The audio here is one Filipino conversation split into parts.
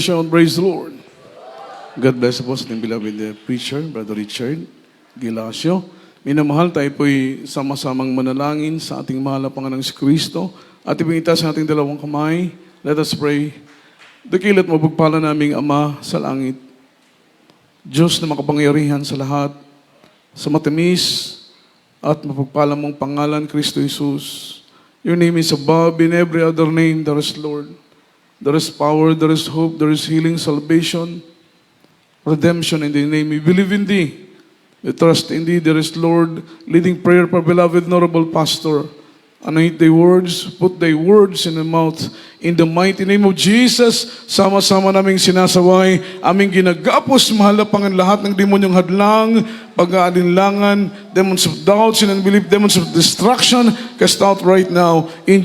Praise the Lord. God bless po sa ating beloved preacher, Brother Richard Gilasio. Minamahal, tayo po'y sama-samang manalangin sa ating mahal na Panginoong Kristo at ipinita sa ating dalawang kamay. Let us pray. Dakilat mapagpala naming Ama sa langit, Diyos na makapangyarihan sa lahat, sa matamis at mapagpala mong pangalan, Kristo Jesus. Your name is above in every other name, there is Lord. There is power, there is hope, there is healing, salvation, redemption in the name. We believe in Thee. We trust in Thee. There is Lord, leading prayer for beloved honorable pastor. Anoint Thy words, put Thy words in the mouth. In the mighty name of Jesus, sama-sama naming sinasaway, aming ginagapos, mahal na Panginoon, lahat ng demonyong hadlang, pag-aalinlangan, demons of doubt, sin and belief, demons of destruction, cast out right now in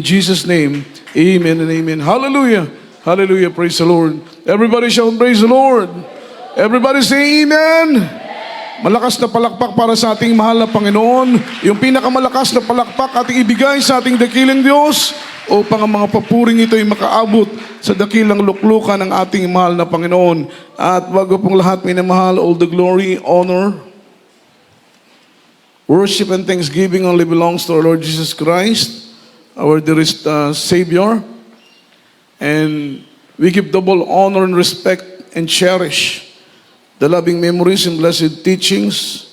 Jesus' name. Amen and amen. Hallelujah. Hallelujah. Praise the Lord. Everybody shout, praise the Lord. Everybody say amen. Malakas na palakpak para sa ating mahal na Panginoon. Yung pinakamalakas na palakpak ating ibigay sa ating dakilang Diyos upang ang mga papuring ito ay makaabot sa dakilang luklukan ng ating mahal na Panginoon. At bago pong lahat, minamahal, all the glory, honor, worship and thanksgiving only belongs to our Lord Jesus Christ, our dearest Savior, and we give double honor and respect and cherish the loving memories and blessed teachings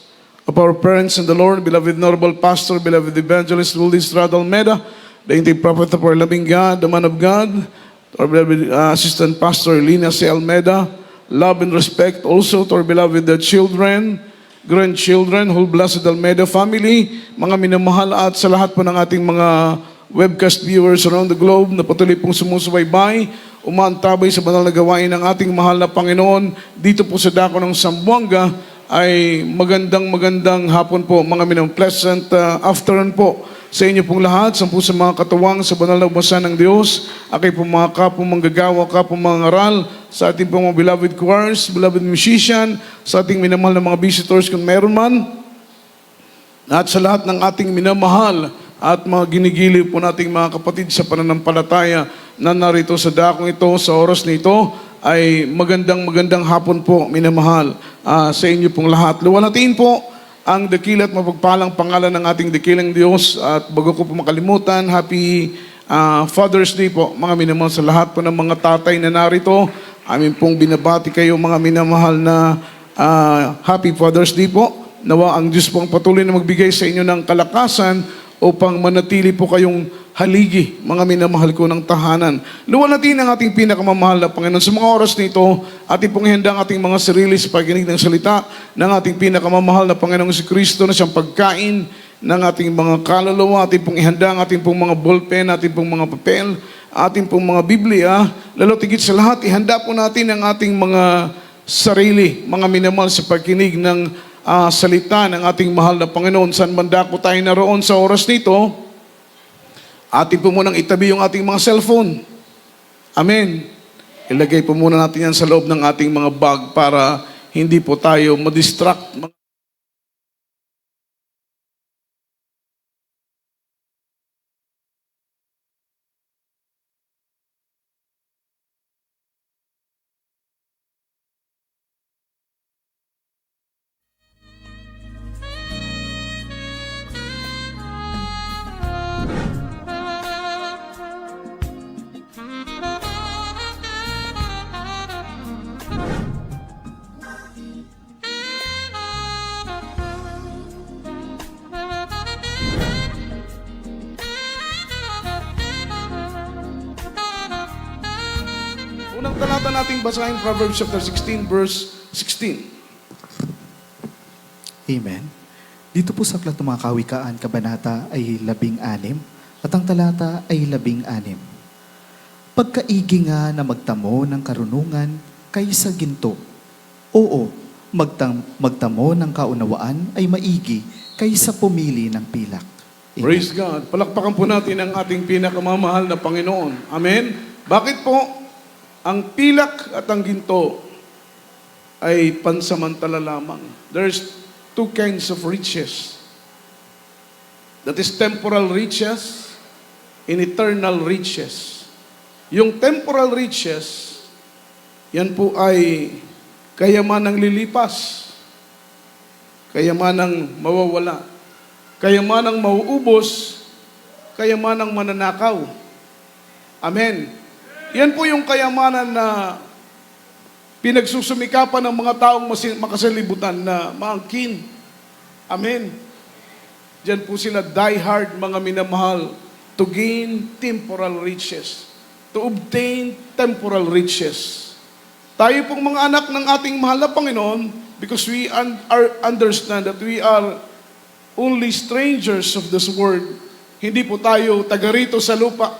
of our parents in the Lord, beloved Honorable Pastor, beloved Evangelist Willie Estrada Almeida, the intimate prophet of our loving God, the man of God, our beloved Assistant Pastor Elena C. Almeida, love and respect also to our beloved children, grandchildren, whole blessed Almeida family, mga minamahal at sa lahat po ng ating mga webcast viewers around the globe na patuloy pong sumusubaybay, umaantabay sa banal na gawain ng ating mahal na Panginoon dito po sa dako ng Zamboanga, ay magandang hapon po, mga pleasant afternoon po sa inyo pong lahat, sa mga katuwang sa banal na umasan ng Diyos, akay po mga kapong manggagawa, kapong mga ngaral, sa ating pong mga beloved choirs, beloved musician, sa ating minamahal na mga visitors kung meron man, at sa lahat ng ating minamahal at mga ginigiliw po nating mga kapatid sa pananampalataya na narito sa dakong ito, sa oras nito, ay magandang hapon po, minamahal, sa inyo pong lahat. Luwalhatiin po ang dakila at mapagpalang pangalan ng ating dakilang Diyos. At bago ko po makalimutan, happy Father's Day po, mga minamahal, sa lahat po ng mga tatay na narito. Amin pong binabati kayo, mga minamahal, na happy Father's Day po. Nawa ang Diyos pong patuloy na magbigay sa inyo ng kalakasan upang manatili po kayong haligi, mga minamahal ko ng tahanan. Luwalhatiin ang ating pinakamamahal na Panginoon. Sa mga oras nito, ating pong ihanda ang ating mga sarili sa pakikinig ng salita ng ating pinakamamahal na Panginoong si Kristo na siyang pagkain ng ating mga kaluluwa. Ating pong ihanda ang ating pong mga ballpen, ating pong mga papel, ating pong mga Biblia. Lalo tigit sa lahat, ihanda po natin ang ating mga sarili, mga minamahal, sa pakikinig ng salita ng ating mahal na Panginoon. Saan banda po tayo naroon sa oras nito, atin po munang itabi yung ating mga cellphone. Amen. Ilagay po muna natin yan sa loob ng ating mga bag para hindi po tayo madistract. Unang talata nating basahin, Proverbs chapter 16, verse 16. Amen. Dito po sa Aklat ng mga Kawikaan, kabanata ay 16, at ang talata ay 16. Pagkaigi nga na magtamo ng karunungan kaysa ginto. Oo, magtamo ng kaunawaan ay maigi kaysa pumili ng pilak. Amen. Praise God. Palakpakan po natin ang ating pinakamamahal na Panginoon. Amen. Bakit po? Ang pilak at ang ginto ay pansamantala lamang. There's two kinds of riches. That is temporal riches and eternal riches. Yung temporal riches, yan po ay kayamanang lilipas, kayamanang mawawala, kayamanang mauubos, kayamanang mananakaw. Amen. Yan po yung kayamanan na pinagsusumikapan ng mga taong makasalibutan na maangkin. Amen. Diyan po sila die hard, mga minamahal, to gain temporal riches, to obtain temporal riches. Tayo pong mga anak ng ating mahal na Panginoon, because we understand that we are only strangers of this world. Hindi po tayo taga rito sa lupa.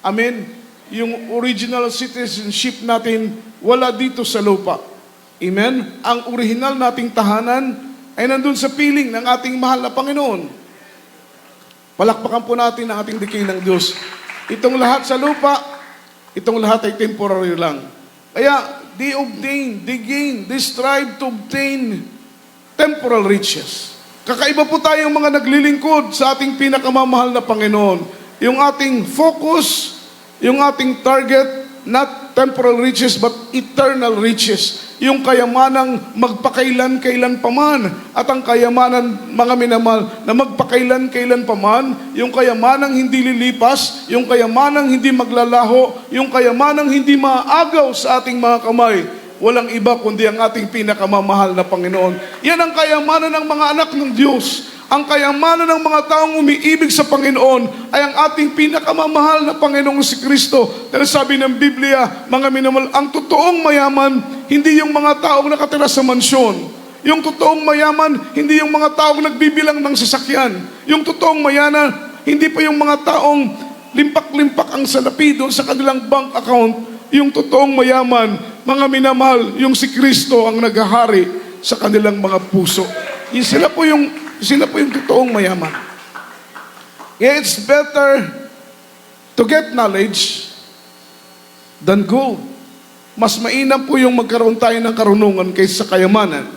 Amen. Yung original citizenship natin, wala dito sa lupa. Amen. Ang original nating tahanan ay nandun sa piling ng ating mahal na Panginoon. Palakpakan po natin ang ating dakilang Diyos. Itong lahat sa lupa, itong lahat ay temporary lang. Kaya, they gain, they strive to obtain temporal riches. Kakaiba po tayong mga naglilingkod sa ating pinakamamahal na Panginoon. Yung ating focus, yung ating target, not temporal riches but eternal riches. Yung kayamanang magpakailan-kailan paman. At ang kayamanan, mga minamahal, na magpakailan-kailan paman, yung kayamanang hindi lilipas, yung kayamanang hindi maglalaho, yung kayamanang hindi maaagaw sa ating mga kamay. Walang iba kundi ang ating pinakamamahal na Panginoon. Yan ang kayamanan ng mga anak ng Diyos. Ang kayamanan ng mga taong umiibig sa Panginoon ay ang ating pinakamamahal na Panginoong si Kristo. Dahil sabi ng Biblia, mga minamahal, ang totoong mayaman, hindi yung mga taong nakatira sa mansyon. Yung totoong mayaman, hindi yung mga taong nagbibilang ng sasakyan. Yung totoong mayaman, hindi pa yung mga taong limpak-limpak ang salapi doon sa kanilang bank account. Yung totoong mayaman, mga minamahal, yung si Kristo ang naghahari sa kanilang mga puso. Sila po yung totoong mayaman. It's better to get knowledge than gold. Mas mainam po yung magkaroon tayo ng karunungan kaysa kayamanan,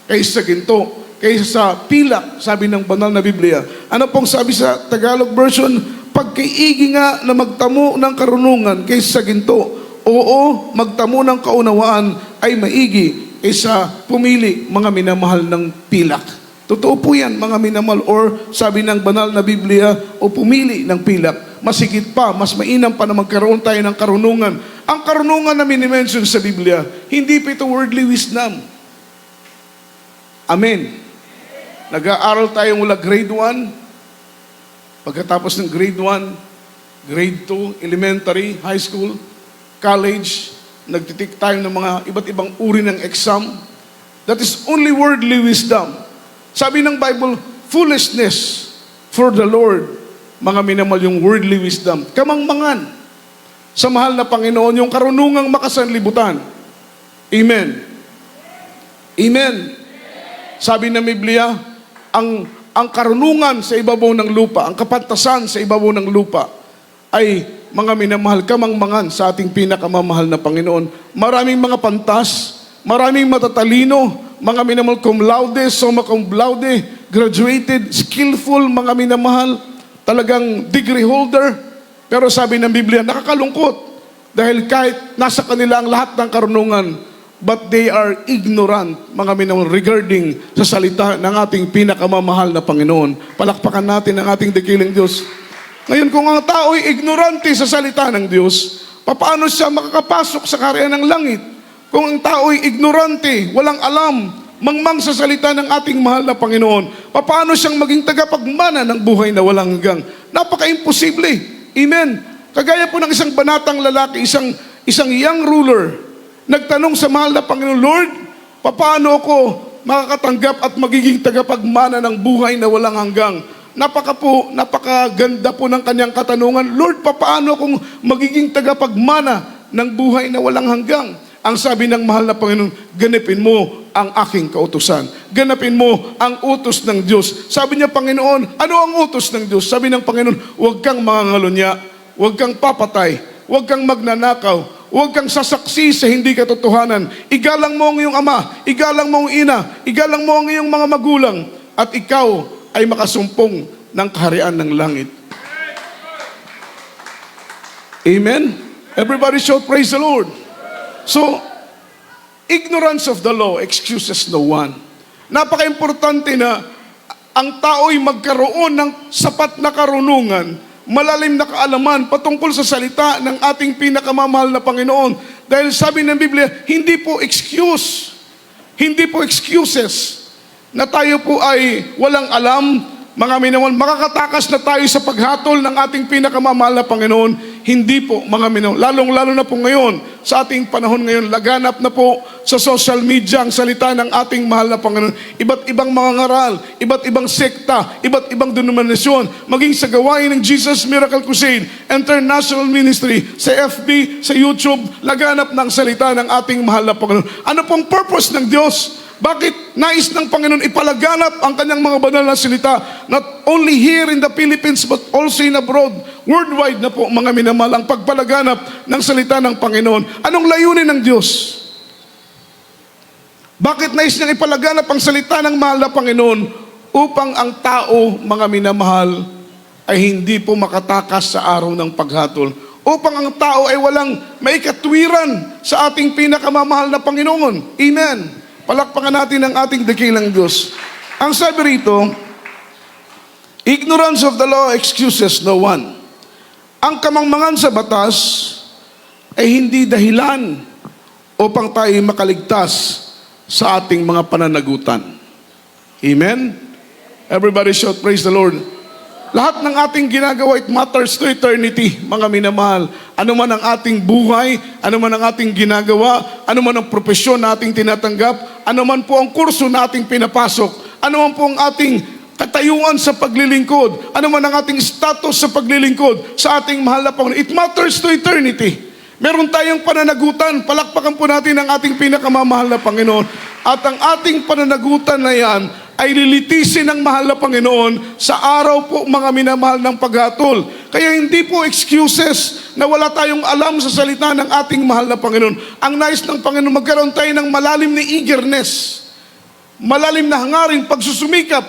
kaysa ginto, kaysa sa pilak, sabi ng banal na Biblia. Ano pong sabi sa Tagalog version? Pagkaigi nga na magtamo ng karunungan kaysa ginto. Oo, magtamo ng kaunawaan ay maigi kaysa pumili, mga minamahal, ng pilak. Totoo po yan, mga minamahal, or sabi ng banal na Biblia, o pumili ng pilak. Masigit pa, mas mainam pa na magkaroon tayo ng karunungan. Ang karunungan na minimension sa Biblia, hindi pa ito worldly wisdom. Amen. Nag-aaral tayo mula grade 1, pagkatapos ng grade 1, grade 2, elementary, high school, college, nagtitik tayo ng mga iba't ibang uri ng exam. That is only worldly wisdom. Sabi ng Bible, foolishness for the Lord. Mga minamahal, yung worldly wisdom. Kamangmangan sa mahal na Panginoon, yung karunungang makasanlibutan. Amen. Amen. Sabi ng Biblia, ang karunungan sa ibabaw ng lupa, ang kapantasan sa ibabaw ng lupa, ay mga minamahal, kamangmangan sa ating pinakamamahal na Panginoon. Maraming mga pantas, maraming matatalino, mga minamahal, cum laude, summa cum laude, graduated, skillful, mga minamahal, talagang degree holder. Pero sabi ng Biblia, nakakalungkot dahil kahit nasa kanila ang lahat ng karunungan, but they are ignorant, mga minamahal, regarding sa salita ng ating pinakamamahal na Panginoon. Palakpakan natin ang ating dakilang Diyos. Ngayon, kung ang tao ay ignorante sa salita ng Diyos, paano siya makakapasok sa kaharian ng langit? Kung ang tao ay ignorante, walang alam, mangmang sa salita ng ating mahal na Panginoon, paano siyang maging tagapagmana ng buhay na walang hanggang? Napaka-imposible. Amen. Kagaya po ng isang banatang lalaki, isang young ruler, nagtanong sa mahal na Panginoon, Lord, paano ako makakatanggap at magiging tagapagmana ng buhay na walang hanggang? Napakaganda po ng kanyang katanungan, Lord, paano akong magiging tagapagmana ng buhay na walang hanggang? Ang sabi ng mahal na Panginoon, ganapin mo ang aking kautusan. Ganapin mo ang utos ng Diyos. Sabi niya, Panginoon, ano ang utos ng Diyos? Sabi ng Panginoon, huwag kang mangangalunya, huwag kang papatay, huwag kang magnanakaw, huwag kang sasaksi sa hindi katotohanan. Igalang mo ang iyong ama, igalang mo ang ina, igalang mo ang iyong mga magulang, at ikaw ay makasumpong ng kaharian ng langit. Amen? Everybody shout, praise the Lord. So, ignorance of the law excuses no one. Napaka-importante na ang tao'y magkaroon ng sapat na karunungan, malalim na kaalaman patungkol sa salita ng ating pinakamamahal na Panginoon. Dahil sabi ng Biblia, hindi po excuses na tayo po ay walang alam, mga minamahal, makakatakas na tayo sa paghatol ng ating pinakamamahal na Panginoon. Hindi po, mga minamahal. Lalong-lalo na po ngayon, sa ating panahon ngayon, laganap na po sa social media ang salita ng ating mahal na Panginoon. Iba't ibang mga ngaral, iba't ibang sekta, iba't ibang denominasyon, maging sa gawain ng Jesus Miracle Crusade, International Ministry, sa FB, sa YouTube, laganap ng salita ng ating mahal na Panginoon. Ano pong purpose ng Diyos? Bakit nais ng Panginoon ipalaganap ang kanyang mga banal na salita, not only here in the Philippines but also in abroad, worldwide na po, mga minamahal, ang pagpalaganap ng salita ng Panginoon. Anong layunin ng Diyos? Bakit nais niyang ipalaganap ang salita ng mahal na Panginoon? Upang ang tao, mga minamahal, ay hindi po makatakas sa araw ng paghatol. Upang ang tao ay walang maikatwiran sa ating pinakamamahal na Panginoon. Amen. Palakpakan natin ang ating dakilang Diyos. Ang sabi rito, ignorance of the law excuses no one. Ang kamangmangan sa batas ay hindi dahilan upang tayo makaligtas sa ating mga pananagutan. Amen? Everybody shout, praise the Lord. Lahat ng ating ginagawa, it matters to eternity, mga minamahal. Ano man ang ating buhay, ano man ang ating ginagawa, ano man ang propesyon na ating tinatanggap, ano man po ang kurso na ating pinapasok, ano man po ang ating katayuan sa paglilingkod, ano man ang ating status sa paglilingkod sa ating mahal na Panginoon. It matters to eternity. Meron tayong pananagutan, palakpakan po natin ang ating pinakamamahal na Panginoon. At ang ating pananagutan na yan ay lilitisin ng mahal na Panginoon sa araw po, mga minamahal, ng paghatol. Kaya hindi po excuses na wala tayong alam sa salita ng ating mahal na Panginoon. Ang nais ng Panginoon, magkaroon tayo ng malalim na eagerness, malalim na hangaring pagsusumikap,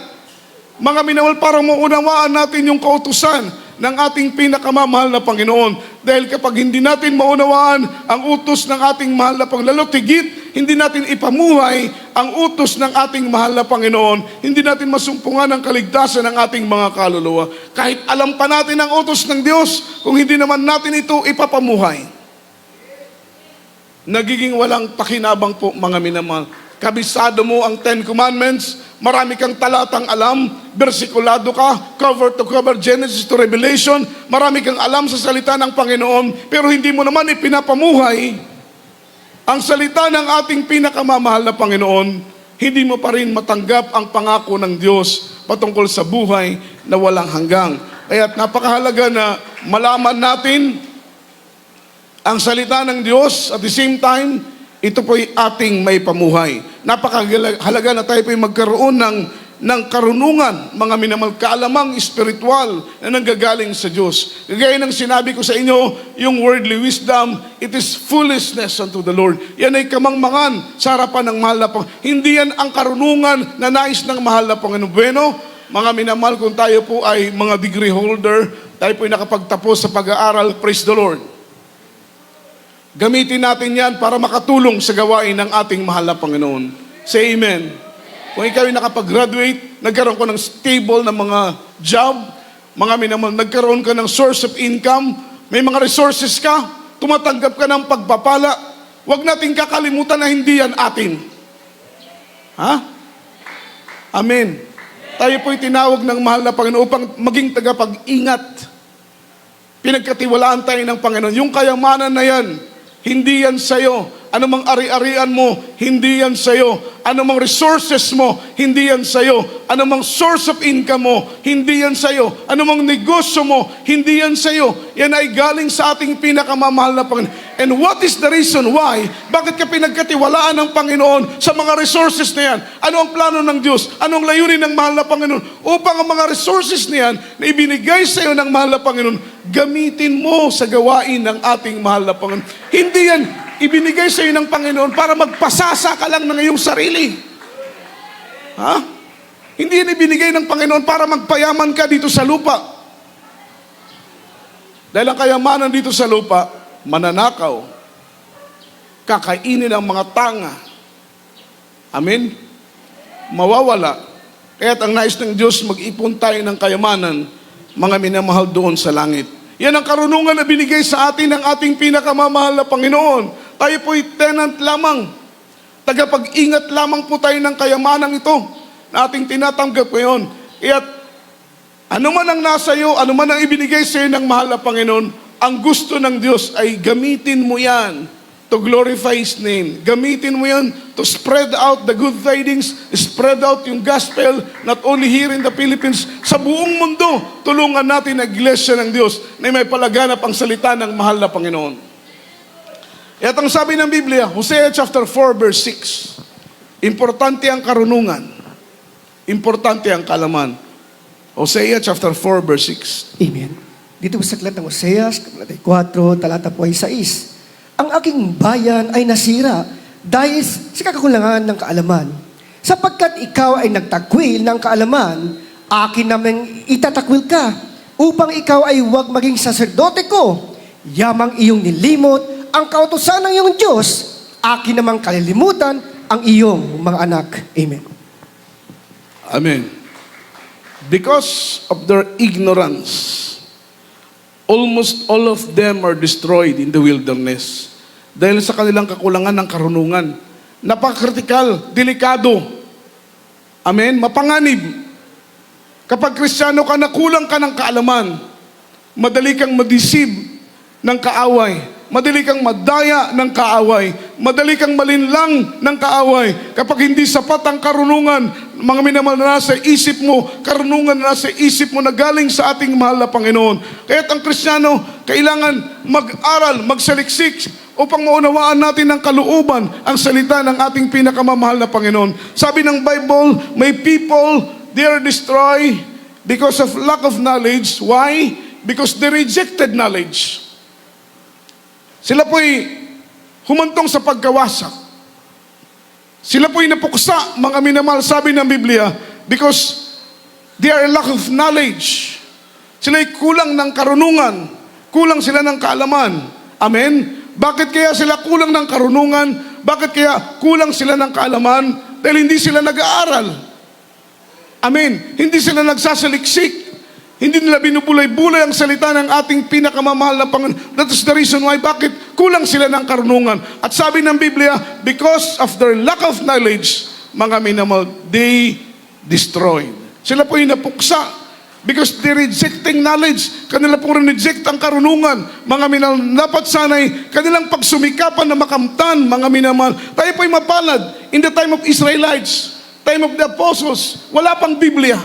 mga minamahal, para maunawaan natin yung kautusan ng ating pinakamamahal na Panginoon. Dahil kapag hindi natin maunawaan ang utos ng ating mahal na Panginoon, lalo tigit, hindi natin ipamuhay ang utos ng ating mahal na Panginoon, hindi natin masumpungan ang kaligtasan ng ating mga kaluluwa. Kahit alam pa natin ang utos ng Diyos, kung hindi naman natin ito ipapamuhay, nagiging walang pakinabang po, mga minamahal. Kabisado mo ang 10 Commandments, marami kang talatang alam, bersikulado ka, cover to cover, Genesis to Revelation, marami kang alam sa salita ng Panginoon, pero hindi mo naman ipinapamuhay ang salita ng ating pinakamamahal na Panginoon, hindi mo pa rin matanggap ang pangako ng Diyos patungkol sa buhay na walang hanggang. Kaya napakahalaga na malaman natin ang salita ng Diyos, at the same time, ito po'y ating may pamuhay. Napakahalaga na tayo po'y magkaroon ng karunungan, mga minamahal, kaalamang espiritual na nanggagaling sa Diyos. Gaya ng sinabi ko sa inyo, yung worldly wisdom, it is foolishness unto the Lord. Yan ay kamangmangan sa harapan ng mahal na Panginoon. Hindi yan ang karunungan na nais ng mahal na Panginoon. Bueno, mga minamahal, kung tayo po ay mga degree holder, tayo po ay nakapagtapos sa pag-aaral, praise the Lord. Gamitin natin yan para makatulong sa gawain ng ating mahal na Panginoon. Say amen. Kung ikaw ay nakapag-graduate, nagkaroon ka ng stable na mga job, mga minamahal, nagkaroon ka ng source of income, may mga resources ka, tumatanggap ka ng pagpapala, huwag natin kakalimutan na hindi yan atin. Ha? Amen. Tayo po'y tinawag ng mahal na Panginoon upang maging tagapag-ingat. Pinagkatiwalaan tayo ng Panginoon. Yung kayamanan na yan, hindi yan sa'yo. Anumang ari-arian mo, hindi yan sa'yo. Anumang resources mo, hindi yan sa'yo. Anumang source of income mo, hindi yan sa'yo. Anumang negosyo mo, hindi yan sa'yo. Yan ay galing sa ating pinakamamahal na Panginoon. And what is the reason why? Bakit ka pinagkatiwalaan ng Panginoon sa mga resources na yan? Ano ang plano ng Diyos? Anong layunin ng mahal na Panginoon? Upang ang mga resources na yan na ibinigay sa'yo ng mahal na Panginoon, gamitin mo sa gawain ng ating mahal na Panginoon. Hindi yan ibinigay sa iyo ng Panginoon para magpasasa ka lang ng iyong sarili. Ha? Hindi yan ibinigay ng Panginoon para magpayaman ka dito sa lupa. Dahil ang kayamanan dito sa lupa, mananakaw, kakainin ang mga tanga. Amen? Mawawala. Kaya't ang nais ng Diyos, mag-ipon tayo ng kayamanan, mga minamahal doon sa langit. Yan ang karunungan na binigay sa atin ng ating pinakamamahal na Panginoon. Tayo po'y tenant lamang. Tagapag-ingat lamang po tayo ng kayamanang ito na ating tinatanggap ngayon. Kaya't ano man ang nasa iyo, ano man ang ibinigay sa iyo ng mahal na Panginoon, ang gusto ng Diyos ay gamitin mo yan to glorify His name. Gamitin mo yan to spread out the good tidings, spread out yung gospel, not only here in the Philippines, sa buong mundo. Tulungan natin ang iglesia ng Diyos na may palaganap ang salita ng mahal na Panginoon. At ang sabi ng Biblia, Hosea chapter 4 verse 6, importante ang karunungan, importante ang kalaman. Hosea chapter 4 verse 6. Amen. Dito po sa aklat ng Hoseas, kabanata 4, talata po ay 6. Ang aking bayan ay nasira dahil sa kakulangan ng kaalaman. Sapagkat ikaw ay nagtakwil ng kaalaman, akin namang itatakwil ka, upang ikaw ay huwag maging saserdote ko. Yamang iyong nilimot ang kautusan ng iyong Diyos, akin namang kalilimutan ang iyong mga anak. Amen. Amen. Because of their ignorance, almost all of them are destroyed in the wilderness. Dahil sa kanilang kakulangan ng karunungan. Napakritikal, delikado. Amen? Mapanganib. Kapag Kristiyano ka na kulang ka ng kaalaman, madali kang madeceive ng kaaway. Madali kang madaya ng kaaway. Madali kang malinlang ng kaaway. Kapag hindi sapat ang karunungan, mga minamahal na nasa isip mo, karunungan na nasa isip mo na galing sa ating mahal na Panginoon. Kaya't ang Kristiyano, kailangan mag-aral, magsaliksik, upang maunawaan natin ng kalooban ang salita ng ating pinakamamahal na Panginoon. Sabi ng Bible, may people, they are destroyed because of lack of knowledge. Why? Because they rejected knowledge. Sila po'y humantong sa pagkawasak. Sila po'y napuksa, mga minamahal, sabi ng Biblia, because they are lack of knowledge. Sila'y kulang ng karunungan. Kulang sila ng kaalaman. Amen? Bakit kaya sila kulang ng karunungan? Bakit kaya kulang sila ng kaalaman? Dahil hindi sila nag-aaral. Amen? Hindi sila nagsasaliksik. Hindi nila binubulay-bulay ang salita ng ating pinakamamahal na Panginoon. That is the reason why bakit kulang sila ng karunungan. At sabi ng Biblia, because of their lack of knowledge, mga minamahal, they destroyed. Sila po yung napuksa. Because they rejecting knowledge. Kanila pong reject ang karunungan. Mga minamahal, dapat sanay kanilang pagsumikapan na makamtan, mga minamahal. Tayo po'y mapalad. In the time of Israelites, time of the apostles, wala pang Biblia.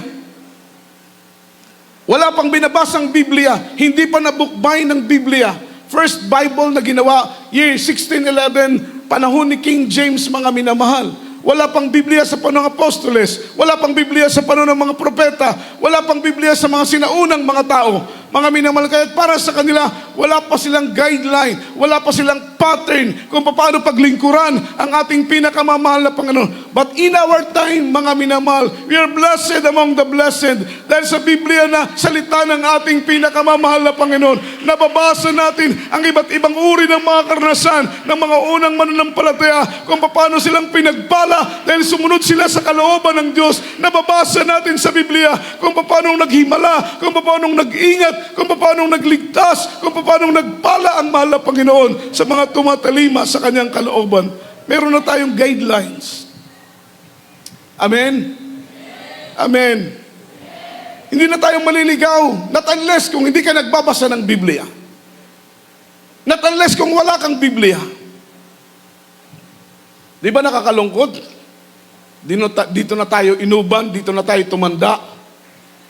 Wala pang binabasang Biblia. Hindi pa nabukbay ng Biblia. First Bible na ginawa, year 1611, panahon ni King James, mga minamahal. Wala pang Biblia sa panahon ng apostoles. Wala pang Biblia sa panahon ng mga propeta. Wala pang Biblia sa mga sinaunang mga tao. Mga minamahal, kaya para sa kanila, wala pa silang guideline, wala pa silang pattern kung paano paglingkuran ang ating pinakamamahal na Panginoon. But in our time, mga minamahal, we are blessed among the blessed. Dahil sa Biblia na salita ng ating pinakamamahal na Panginoon, nababasa natin ang iba't ibang uri ng mga karanasan ng mga unang mananampalataya, kung paano silang pinagpala dahil sumunod sila sa kalooban ng Diyos. Nababasa natin sa Biblia kung paano naghimala, kung paano nag-ingat, kung paano nagligtas, kung paano nagpala ang mahal na Panginoon sa mga tumatalima sa kanyang kalooban. Meron na tayong guidelines. Amen? Amen. Hindi na tayo maliligaw, not unless kung hindi ka nagbabasa ng Biblia. Not unless kung wala kang Biblia. Di ba nakakalungkot? Dito na tayo inuban, dito na tayo tumanda,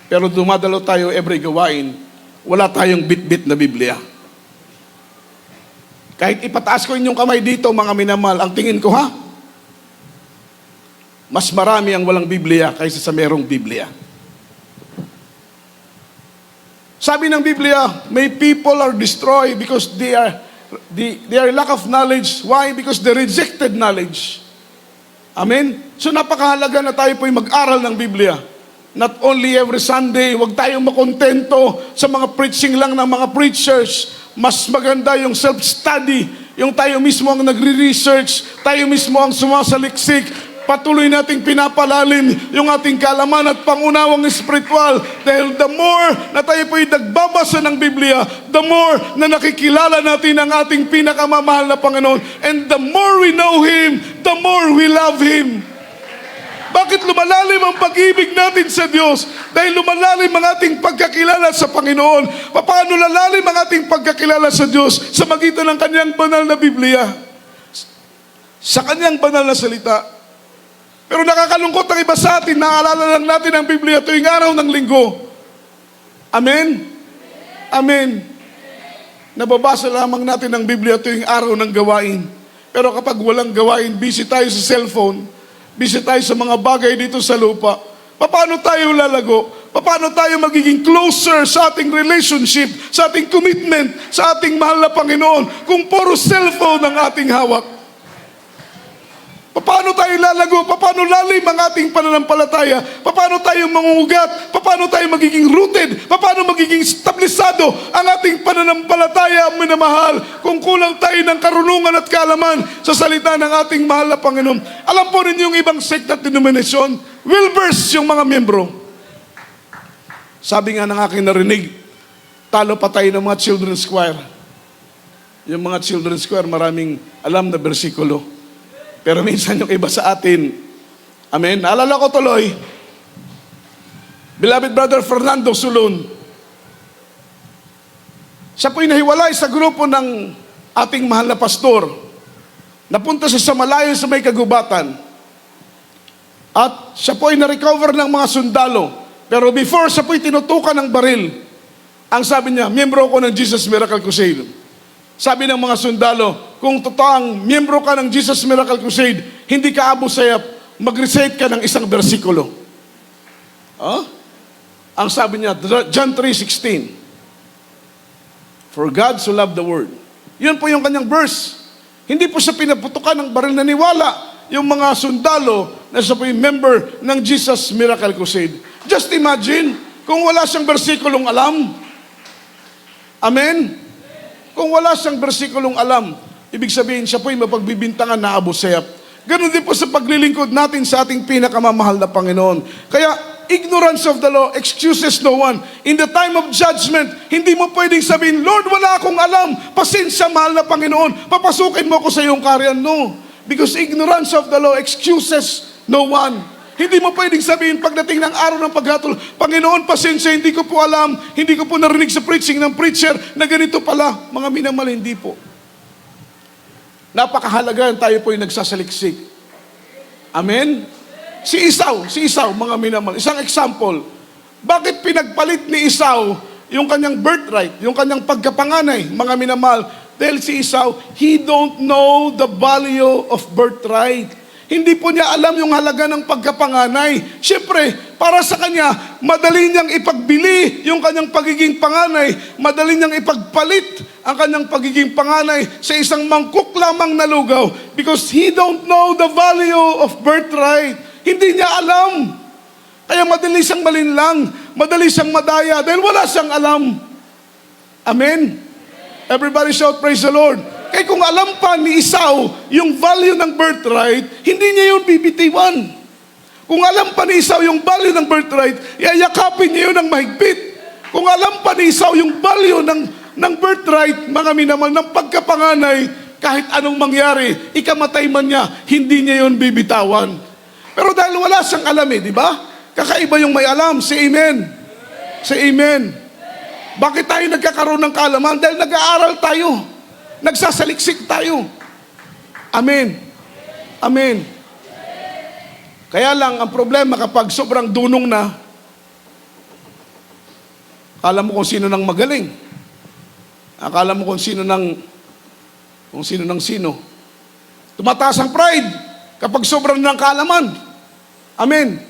pero dumadalo tayo every gawain, wala tayong bit-bit na Biblia. Kahit ipataas ko inyong kamay dito, mga minamahal, ang tingin ko, mas marami ang walang Biblia kaysa sa merong Biblia. Sabi ng Biblia, may people are destroyed because they are lack of knowledge. Why? Because they rejected knowledge. Amen? So napakahalaga na tayo po'y mag-aral ng Biblia. Not only every Sunday, huwag tayong makontento sa mga preaching lang ng mga preachers. mas maganda yung self-study, yung tayo mismo ang nagre-research, tayo mismo ang sumasaliksik, patuloy nating pinapalalim yung ating kaalaman at pangunawang espiritual. Dahil the more na tayo po'y nagbabasa ng Biblia, the more na nakikilala natin ang ating pinakamamahal na Panginoon. And the more we know Him, the more we love Him. Bakit lumalalim ang pag-ibig natin sa Diyos? Dahil lumalalim ang ating pagkakilala sa Panginoon. Paano lalalim ang ating pagkakilala sa Diyos? Sa magitan ng Kanyang banal na Biblia. Sa Kanyang banal na salita. Pero nakakalungkot ang iba sa atin, naaalala lang natin ang Biblia tuwing araw ng linggo. Amen? Amen. Nababasa lamang natin ang Biblia tuwing araw ng gawain. Pero kapag walang gawain, busy tayo sa cellphone, busy tayo sa mga bagay dito sa lupa, paano tayo lalago? Paano tayo magiging closer sa ating relationship, sa ating commitment, sa ating mahal na Panginoon, kung puro cellphone ang ating hawak? Paano tayo lalago? Paano lalim ang ating pananampalataya? Paano tayo mangungugat? Paano tayo magiging rooted? Paano magiging stablisado ang ating pananampalataya, minamahal, kung kulang tayo ng karunungan at kaalaman sa salita ng ating mahal na Panginoon? Alam po ninyo yung ibang sect at denomination, well-versed yung mga membro. Sabi nga ng aking narinig, talo pa tayo ng mga children's choir. Yung mga children's choir, maraming alam na bersikulo. Pero minsan yung iba sa atin, amen, naalala ko tuloy, beloved brother Fernando Sulun, siya po'y nahiwalay sa grupo ng ating mahal na pastor. Napunta siya sa malayo sa may kagubatan. At siya po'y na-recover ng mga sundalo. Pero before siya po'y tinutukan ng baril, ang sabi niya, miyembro ko ng Jesus Miracle Crusade. Sabi ng mga sundalo, kung totoong miyembro ka ng Jesus Miracle Crusade, hindi ka Abu Sayyaf, mag-recite ka ng isang bersikulo. Ang sabi niya, John 3:16, for God so loved the world. Yun po yung kanyang verse. Hindi po siya pinaputukan ng baril, naniwala yung mga sundalo na siya po yung member ng Jesus Miracle Crusade. Just imagine, kung wala siyang bersikulong alam. Amen? Kung wala siyang bersikulong alam, ibig sabihin siya po'y mapagbibintangan na Abu Sayyaf. Ganun din po sa paglilingkod natin sa ating pinakamamahal na Panginoon. Kaya, ignorance of the law excuses no one. In the time of judgment, hindi mo pwedeng sabihin, Lord, wala akong alam. Pasensya, mahal na Panginoon. Papasukin mo ko sa iyong karyan. No. Because ignorance of the law excuses no one. Hindi mo pwedeng sabihin pagdating ng araw ng paghatol, Panginoon, pasensya, hindi ko po alam, hindi ko po narinig sa preaching ng preacher na ganito pala. Mga minamahal, hindi po. Napakahalaga tayo po yung nagsasaliksik. Amen? Si Esau, mga minamahal. Isang example, bakit pinagpalit ni Esau yung kanyang birthright, yung kanyang pagkapanganay, mga minamahal? Dahil si Esau, he don't know the value of birthright. Hindi po niya alam yung halaga ng pagkapanganay. Siyempre, para sa kanya, madali niyang ipagbili yung kanyang pagiging panganay. Madali niyang ipagpalit ang kanyang pagiging panganay sa isang mangkok lamang na lugaw because he don't know the value of birthright. Hindi niya alam. Kaya madali siyang malinlang, madali siyang madaya dahil wala siyang alam. Amen? Everybody shout, praise the Lord. Kaya kung alam pa ni Esau yung value ng birthright, hindi niya yun bibitiwan. Kung alam pa ni Esau yung value ng birthright, yayakapin niya yun ng mahigpit. Kung alam pa ni Esau yung value ng birthright, mga minamahal, ng pagkapanganay, kahit anong mangyari, ikamatay man niya, hindi niya yun bibitawan. Pero dahil wala siyang alam di ba? Kakaiba yung may alam. Say amen. Say amen. Bakit tayo nagkakaroon ng kaalaman? Dahil nag-aaral tayo. Nagsasaliksik tayo. Amen. Amen. Kaya lang, ang problema kapag sobrang dunong na, akala mo kung sino nang magaling. Akala mo kung sino nang sino. Tumataas ang pride kapag sobrang ng kaalaman. Amen.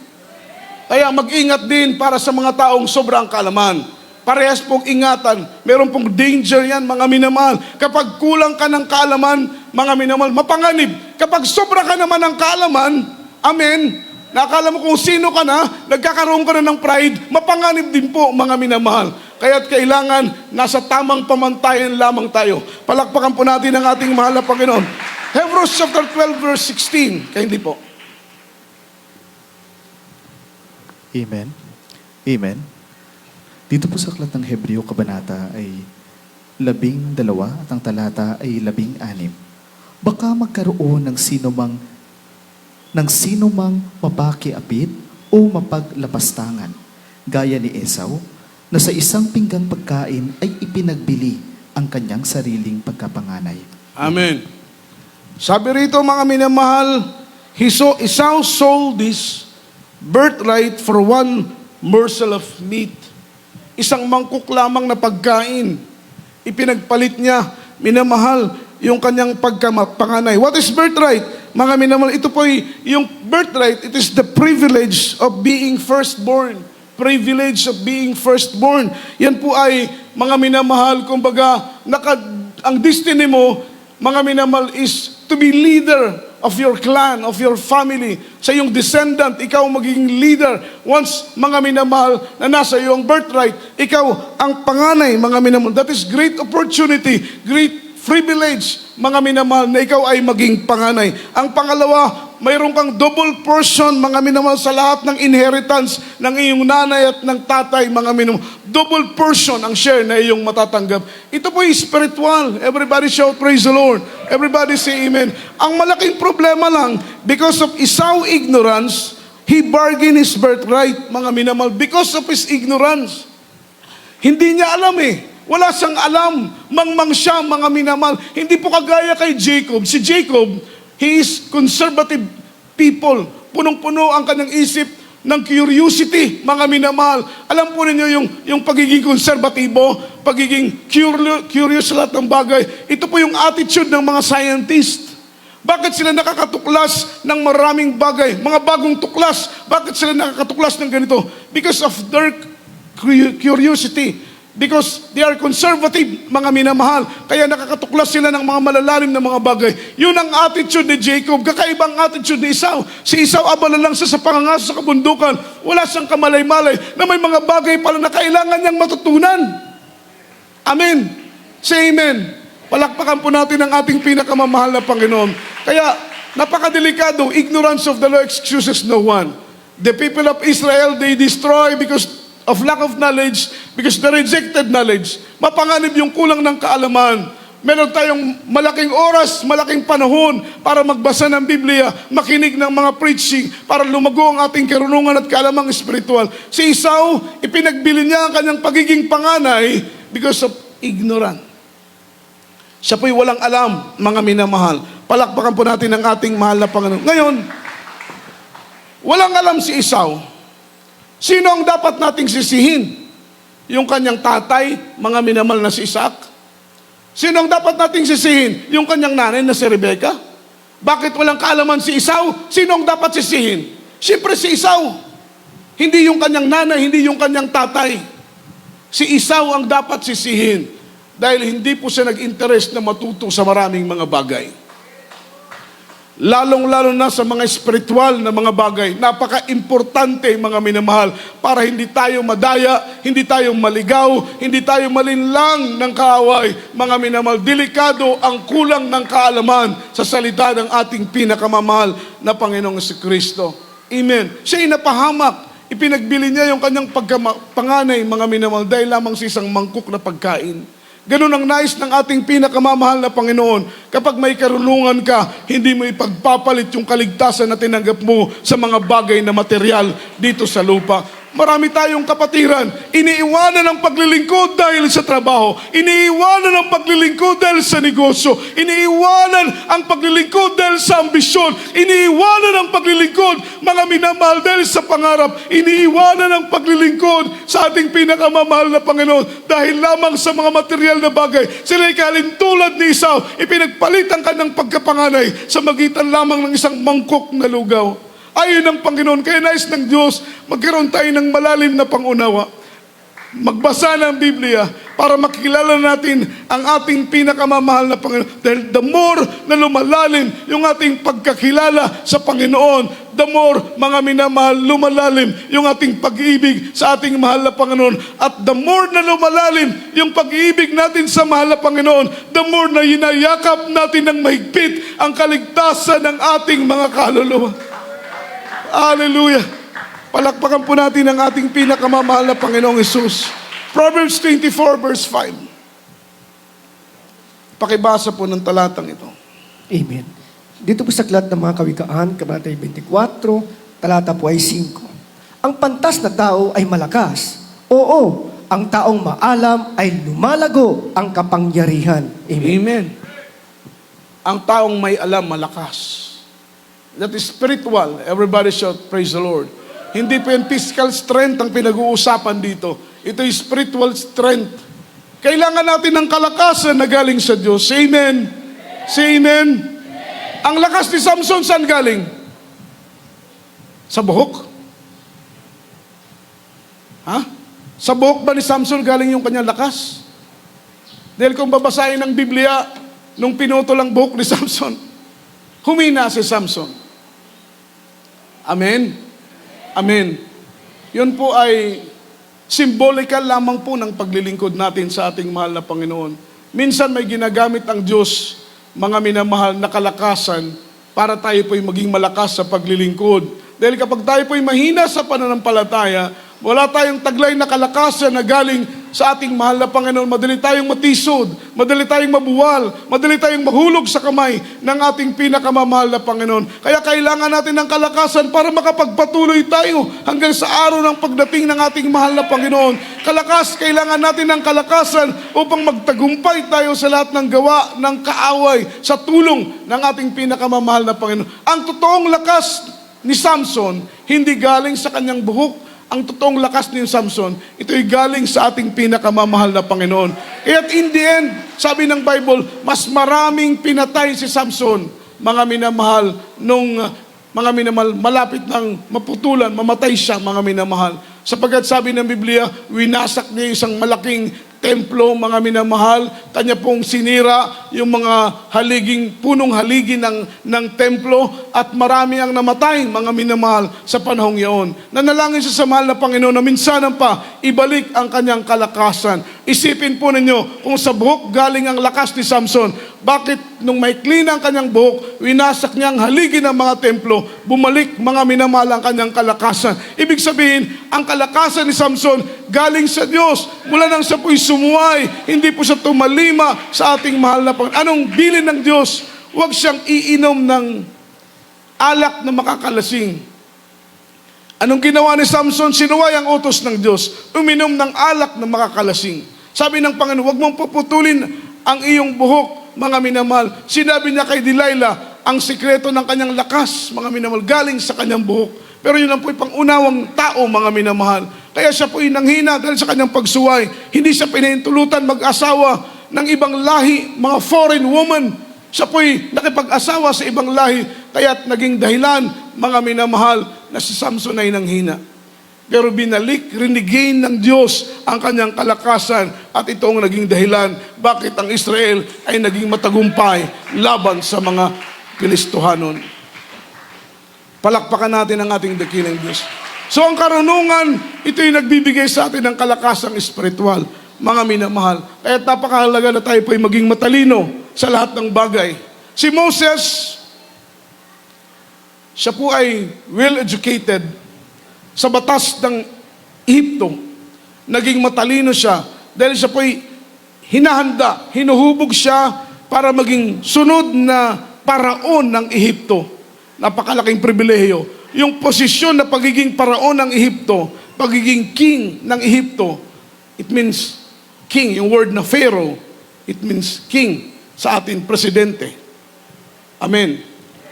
Kaya mag-ingat din para sa mga taong sobrang kaalaman. Parehas pong ingatan. Meron pong danger yan, mga minamahal. Kapag kulang ka ng kaalaman, mga minamahal, mapanganib. Kapag sobra ka naman ng kaalaman, amen, nakala mo kung sino ka na, nagkakaroon ka na ng pride, mapanganib din po, mga minamahal. kaya't kailangan nasa tamang pamantayan lamang tayo. Palakpakan po natin ang ating mahal na Panginoon. Hebrews chapter 12 verse 16. Kaya hindi po. Amen. Amen. Dito po sa aklat ng Hebreo Kabanata ay 12 at ang talata ay 16. Baka magkaroon ng sino mang mapakiapit o mapaglapastangan, gaya ni Esau, na sa isang pinggang pagkain ay ipinagbili ang kanyang sariling pagkapanganay. Amen. Sabi rito mga minamahal, Esau sold this birthright for one morsel of meat. Isang mangkok lamang na pagkain. Ipinagpalit niya, minamahal, yung kanyang pagkapanganay. What is birthright? Mga minamahal, ito po yung birthright, it is the privilege of being firstborn. Privilege of being firstborn. Yan po ay, mga minamahal, kumbaga, ang destiny mo, mga minamahal, is to be leader of your clan, of your family. Sa iyong descendant, ikaw magiging leader. Once, mga minamahal, na nasa iyong birthright, ikaw ang panganay, mga minamahal. That is great opportunity, great privilege, mga minamahal, na ikaw ay maging panganay. Ang pangalawa, mayroon kang double portion, mga minamahal, sa lahat ng inheritance ng iyong nanay at ng tatay, mga minamahal. Double portion ang share na iyong matatanggap. Ito po ay spiritual. Everybody shout, praise the Lord. Everybody say amen. Ang malaking problema lang, because of Esau ignorance, he bargained his birthright, mga minamahal, because of his ignorance. Hindi niya alam Wala siyang alam. Mangmang siya, mga minamahal. Hindi po kagaya kay Jacob. Si Jacob, he is conservative people. Punong-puno ang kanyang isip ng curiosity, mga minamahal. Alam po ninyo yung pagiging konserbatibo, pagiging curious sa lahat ng bagay. Ito po yung attitude ng mga scientist. Bakit sila nakakatuklas ng maraming bagay? Mga bagong tuklas. Bakit sila nakakatuklas ng ganito? Because of their curiosity. Because they are conservative, mga minamahal. Kaya nakakatuklas sila ng mga malalalim na mga bagay. Yun ang attitude ni Jacob. Kakaibang attitude ni Esau. Si Esau, abala lang siya sa pangangaso sa kabundukan. Wala siyang kamalay-malay na may mga bagay pala na kailangan niyang matutunan. Amen. Say amen. Palakpakan po natin ang ating pinakamamahal na Panginoon. Kaya, napakadelikado. Ignorance of the law excuses no one. The people of Israel, they destroy because of lack of knowledge, because they rejected knowledge. Mapanganib yung kulang ng kaalaman. Meron tayong malaking oras, malaking panahon para magbasa ng Biblia, makinig ng mga preaching, para lumago ang ating karunungan at kaalamang espiritual. Si Esau, ipinagbili niya ang kanyang pagiging panganay because of ignorance. Siya po'y walang alam, mga minamahal. Palakpakan po natin ang ating mahal na Panginoon. Ngayon, walang alam si Esau. Sino ang dapat nating sisihin? Yung kanyang tatay, mga minamal na si Isaac? Sino ang dapat nating sisihin? Yung kanyang nanay na si Rebecca? Bakit walang kaalaman si Esau? Sino ang dapat sisihin? Siyempre si Esau. Hindi yung kanyang nanay, hindi yung kanyang tatay. Si Esau ang dapat sisihin dahil hindi po siya nag-interest na matuto sa maraming mga bagay. Lalong-lalo na sa mga espiritual na mga bagay. Napaka-importante, mga minamahal, para hindi tayo madaya, hindi tayo maligaw, hindi tayo malinlang ng kaaway. Mga minamahal, delikado ang kulang ng kaalaman sa salita ng ating pinakamamahal na Panginoong Kristo. Amen. Siya'y napahamak. Ipinagbili niya yung kanyang pagkapanganay, mga minamahal, dahil lamang sa isang mangkok na pagkain. Ganun ang nais ng ating pinakamamahal na Panginoon. Kapag may karunungan ka, hindi mo ipagpapalit yung kaligtasan na tinanggap mo sa mga bagay na material dito sa lupa. Marami tayong kapatiran, iniiwanan ang paglilingkod dahil sa trabaho, iniiwanan ang paglilingkod dahil sa negosyo, iniiwanan ang paglilingkod dahil sa ambisyon, iniiwanan ang paglilingkod, mga minamahal, dahil sa pangarap, iniiwanan ang paglilingkod sa ating pinakamamahal na Panginoon dahil lamang sa mga material na bagay. Sila'y kalintulad ni Esau, ipinagpalitan ka ng pagkapanganay sa magitan lamang ng isang mangkok na lugaw. Ayon ng Panginoon, kaya nais ng Diyos, magkaroon tayo ng malalim na pangunawa. Magbasa ng Biblia para makilala natin ang ating pinakamamahal na Panginoon. Dahil the more na lumalalim yung ating pagkakilala sa Panginoon, the more, mga minamahal, lumalalim yung ating pag-ibig sa ating mahal na Panginoon. At the more na lumalalim yung pag-ibig natin sa mahal na Panginoon, the more na hinayakap natin ng mahigpit ang kaligtasan ng ating mga kaluluwa. Hallelujah! Palakpakan po natin ang ating pinakamamahal na Panginoong Hesus. Proverbs 24 verse 5. Pakibasa po ng talatang ito. Amen. Dito po sa aklat ng mga kawikaan, kabanata 24, talata po ay 5. Ang pantas na tao ay malakas. Oo, ang taong maalam ay lumalago ang kapangyarihan. Amen. Amen. Ang taong may alam, malakas. That is spiritual. Everybody shout, praise the Lord. Hindi po yung physical strength ang pinag-uusapan dito. Ito yung spiritual strength. Kailangan natin ng kalakasan na galing sa Diyos. Amen. Say amen. Ang lakas ni Samson saan galing? Sa buhok? Ha? Sa buhok ba ni Samson galing yung kanyang lakas? Dahil kung babasahin ng Biblia, nung pinutol ang buhok ni Samson, humina si Samson. Amen? Amen. Yun po ay symbolical lamang po ng paglilingkod natin sa ating mahal na Panginoon. Minsan may ginagamit ang Diyos, mga minamahal, na kalakasan para tayo po'y maging malakas sa paglilingkod. Dahil kapag tayo po'y mahina sa pananampalataya, wala tayong taglay na kalakasan na galing sa ating mahal na Panginoon. Madali tayong matisod, madali tayong mabuwal, madali tayong mahulog sa kamay ng ating pinakamamahal na Panginoon. Kaya kailangan natin ng kalakasan para makapagpatuloy tayo hanggang sa araw ng pagdating ng ating mahal na Panginoon. Kailangan natin ng kalakasan upang magtagumpay tayo sa lahat ng gawa ng kaaway sa tulong ng ating pinakamamahal na Panginoon. Ang totoong lakas ni Samson, hindi galing sa kanyang buhok. Ang totoong lakas ni Samson, ito'y galing sa ating pinakamamahal na Panginoon. Kaya't in the end, sabi ng Bible, mas maraming pinatay si Samson, mga minamahal, malapit nang maputulan, mamatay siya, mga minamahal. Sapagkat sabi ng Biblia, winasak niya isang malaking templo, mga minamahal. Kanya pong sinira yung mga punong haligi ng templo at marami ang namatay, mga minamahal, sa panahong yaon. Nanalangin siya sa mahal na Panginoon na minsanan pa ibalik ang kanyang kalakasan. Isipin po ninyo, kung sa buhok galing ang lakas ni Samson, bakit nung maikli na ang kanyang buhok, winasak niya ang haligi ng mga templo, bumalik, mga minamahal, ang kanyang kalakasan. Ibig sabihin, ang kalakasan ni Samson galing sa Diyos. Mula nang siya po'y sumuway, hindi po siya tumalima sa ating mahal na Panginoon. Anong bilin ng Diyos? Huwag siyang iinom ng alak na makakalasing. Anong ginawa ni Samson? Sinuway ang utos ng Diyos. Uminom ng alak na makakalasing. Sabi ng Panginoon, huwag mong puputulin ang iyong buhok, mga minamahal. Sinabi niya kay Delilah, ang sikreto ng kanyang lakas, mga minamahal, galing sa kanyang buhok. Pero yun ang po'y pangunawang tao, mga minamahal. Kaya siya po'y nanghina dahil sa kanyang pagsuway. Hindi siya pinahintulutan mag-asawa ng ibang lahi, mga foreign woman. Siya po'y nakipag-asawa sa ibang lahi, kaya't naging dahilan, mga minamahal, na si Samson ay nanghina. Pero regain ng Diyos ang kanyang kalakasan at ito ang naging dahilan bakit ang Israel ay naging matagumpay laban sa mga Pilistohanon. Palakpakan natin ang ating dakilang Diyos. So ang karunungan, ito'y nagbibigay sa atin ng kalakasang espiritual, mga minamahal. Kaya napakahalaga na tayo po'y maging matalino sa lahat ng bagay. Si Moses, siya po ay well-educated sa batas ng Ehipto. Naging matalino siya dahil siya po'y hinahanda, hinuhubog siya para maging sunod na paraon ng Ehipto. Napakalaking pribilehiyo. Yung posisyon na pagiging paraon ng Ehipto, pagiging king ng Ehipto, it means king. Yung word na Pharaoh, it means king sa atin, presidente. Amen.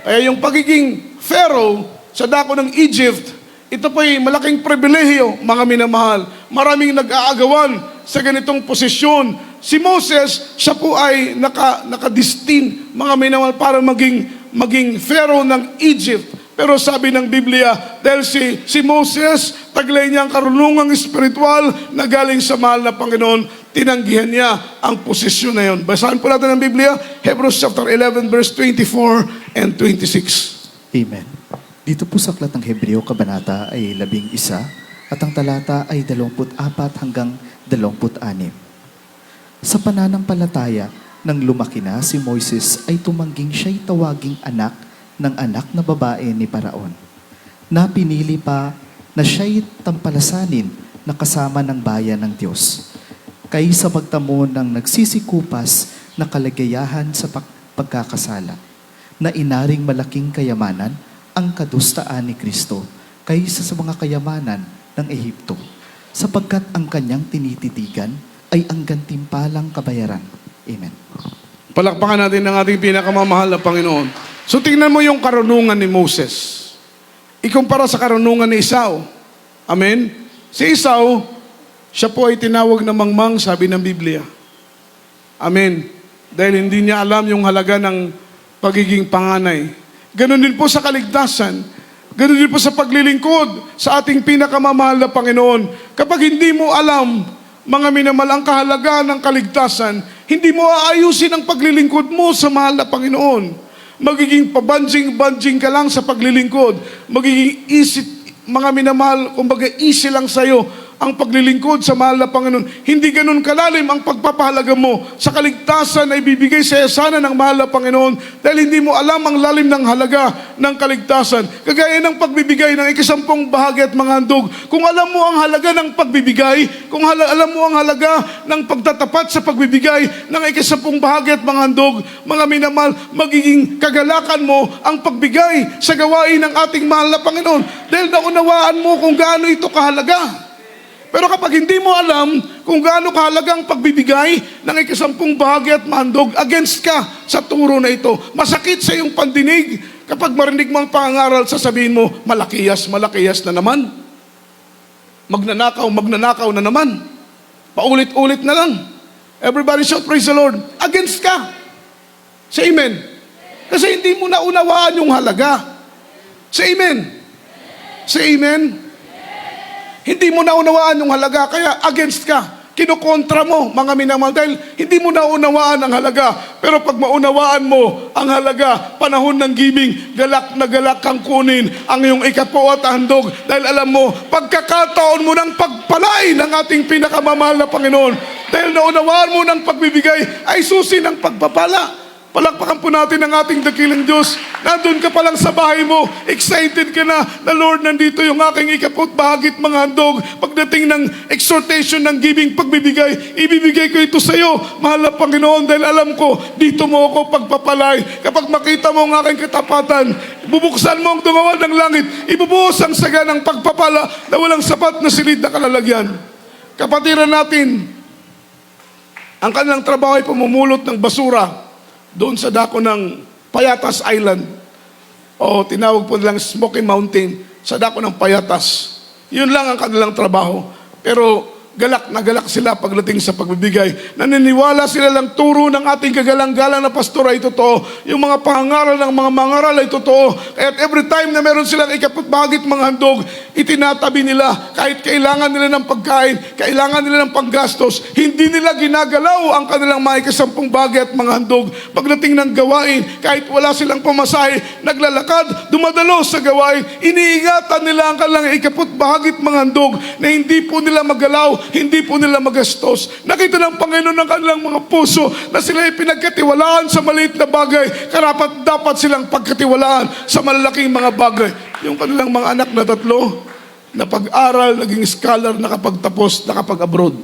Kaya yung pagiging Pharaoh sa dako ng Egypt, ito po'y malaking pribilehiyo, mga minamahal. Maraming nag-aagawan sa ganitong posisyon. Si Moses, siya po ay nakadestin, mga minamahal, para maging Pharaoh ng Egypt. Pero sabi ng Biblia, dahil si Moses, taglay niya ang karunungang espiritual na galing sa mahal na Panginoon, tinanggihan niya ang posisyon na yun. Basahin po natin ang Biblia, Hebrews chapter 11, verse 24 and 26. Amen. Dito po sa aklat ng Hebreo, kabanata ay 11 at ang talata ay 24 hanggang 26. Sa pananampalataya, nang lumaki na si Moises ay tumangging siya'y tawaging anak ng anak na babae ni Paraon, na pinili pa na siya'y tampalasanin na kasama ng bayan ng Diyos, kaysa magtamo ng nagsisikupas na kalagayahan sa pagkakasala, na inaring malaking kayamanan ang kadustaan ni Kristo kaysa sa mga kayamanan ng Ehipto, sapagkat ang kanyang tinititigan ay ang gantimpalang kabayaran. Amen. Palakpakan natin ang ating pinakamamahal na Panginoon. So tingnan mo yung karunungan ni Moses. Ikumpara sa karunungan ni Esau. Amen? Si Esau, siya po ay tinawag na mangmang, sabi ng Biblia. Amen. Dahil hindi niya alam yung halaga ng pagiging panganay. Ganon din po sa kaligtasan. Ganon din po sa paglilingkod sa ating pinakamamahal na Panginoon. Kapag hindi mo alam, mga minamahal, ang kahalagaan ng kaligtasan, hindi mo aayusin ang paglilingkod mo sa mahal na Panginoon. Magiging pabanjing-banjing ka lang sa paglilingkod. Magiging mga minamahal, kumbaga easy lang sa'yo ang paglilingkod sa mahal na Panginoon. Hindi ganun kalalim ang pagpapahalaga mo sa kaligtasan na ibibigay sa sana ng mahal na Panginoon dahil hindi mo alam ang lalim ng halaga ng kaligtasan. Kagaya ng pagbibigay ng 10 bahagi at mga handog. Kung alam mo ang halaga ng pagbibigay, kung alam mo ang halaga ng pagtatapat sa pagbibigay ng 10 bahagi at mga handog, mga minamahal, magiging kagalakan mo ang pagbigay sa gawain ng ating mahal na Panginoon dahil naunawaan mo kung gaano ito kahalaga. Pero kapag hindi mo alam kung gaano kahalagang pagbibigay ng 10 bahagi at mahandog, against ka sa turo na ito. Masakit sa iyong pandinig kapag marinig mo ang pangangaral, sasabihin mo, malakiyas na naman. Magnanakaw na naman. Paulit-ulit na lang. Everybody shout, praise the Lord. Against ka. Say amen. Kasi hindi mo naunawaan yung halaga. Say amen. Say amen. Hindi mo naunawaan yung halaga, kaya against ka. Kinukontra mo, mga minamahal, dahil hindi mo naunawaan ang halaga. Pero pag maunawaan mo ang halaga, panahon ng giving, galak na galak kang kunin ang iyong 10 at handog. Dahil alam mo, pagkakataon mo ng pagpalay ng ating pinakamamahal na Panginoon. Dahil naunawaan mo ng pagbibigay ay susi ng pagpapala. Palakpakan po natin ang ating dakilang Diyos. Nandun ka pa lang sa bahay mo, excited ka na, Lord, nandito yung aking 10 bahagi at mga handog. Pagdating ng exhortation ng giving, pagbibigay, ibibigay ko ito sa iyo, mahal na Panginoon, dahil alam ko, dito mo ako pagpapalay. Kapag makita mo ang aking katapatan, bubuksan mo ang tungawan ng langit, ibubuhos ang saga ng pagpapala na walang sapat na silid na kalalagyan. Kapatiran natin, ang kanilang trabaho ay pumumulot ng basura doon sa dako ng Payatas Island. O tinawag po nilang Smoky Mountain, sa dako ng Payatas. Yun lang ang kanilang trabaho. Pero galak na galak sila pagdating sa pagbibigay. Naniniwala sila lang turo ng ating kagalang-galang na pastor ay totoo. Yung mga pangaral ng mga mangaral ay totoo. Kaya every time na meron silang 10 bahagi at mga handog, itinatabi nila kahit kailangan nila ng pagkain, kailangan nila ng panggastos, hindi nila ginagalaw ang kanilang mga 10 bahagi at mga handog. Pagdating ng gawain, kahit wala silang pamasahe, naglalakad, dumadalo sa gawain, iniingatan nila ang kanilang 10 bahagi at mga handog na hindi po nila magalaw, hindi po nila magastos. Nakita ng Panginoon ng kanilang mga puso na sila ay pinagkatiwalaan sa maliit na bagay, karapat dapat silang pagkatiwalaan sa malalaking mga bagay. Yung kanilang mga anak na 3 na pag-aral, naging scholar, nakapagtapos, nakapag-abroad.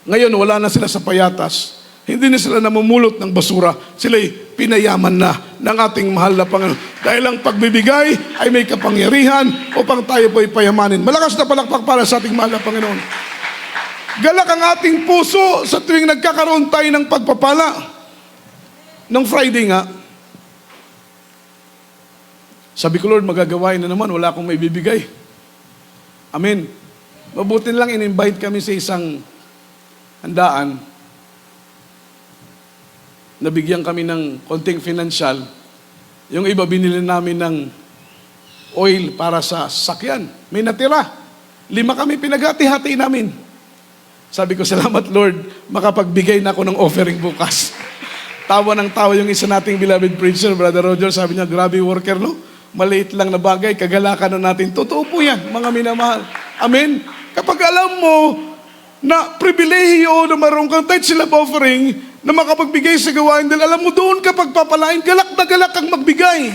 Ngayon, wala na sila sa Payatas. Hindi na sila namumulot ng basura. Sila'y pinayaman na ng ating mahal na Panginoon. Dahil ang pagbibigay ay may kapangyarihan upang tayo po'y payamanin. Malakas na palakpak para sa ating mahal na Panginoon. Galak ang ating puso sa tuwing nagkakaroon tayo ng pagpapala. Nung Friday nga, sabi ko, Lord, magagawain na naman, wala akong maibibigay. Amen. Mabuti lang in-invite kami sa isang handaan. Nabigyan kami ng konting financial. Yung iba, binili namin ng oil para sa sakyan. May natira. 5 kami, pinaghati-hati namin. Sabi ko, salamat Lord, makapagbigay na ako ng offering bukas. Tawa ng tawa yung isa nating beloved preacher, Brother Roger, sabi niya, grabe worker, no? Maliit lang na bagay, kagalakan na natin. Totoo po yan, mga minamahal. Amen? Kapag alam mo na pribilehiyo na marunong kang tithe sila offering, na makapagbigay sa gawain, dahil alam mo doon kapag papalain, galak na galak kang magbigay.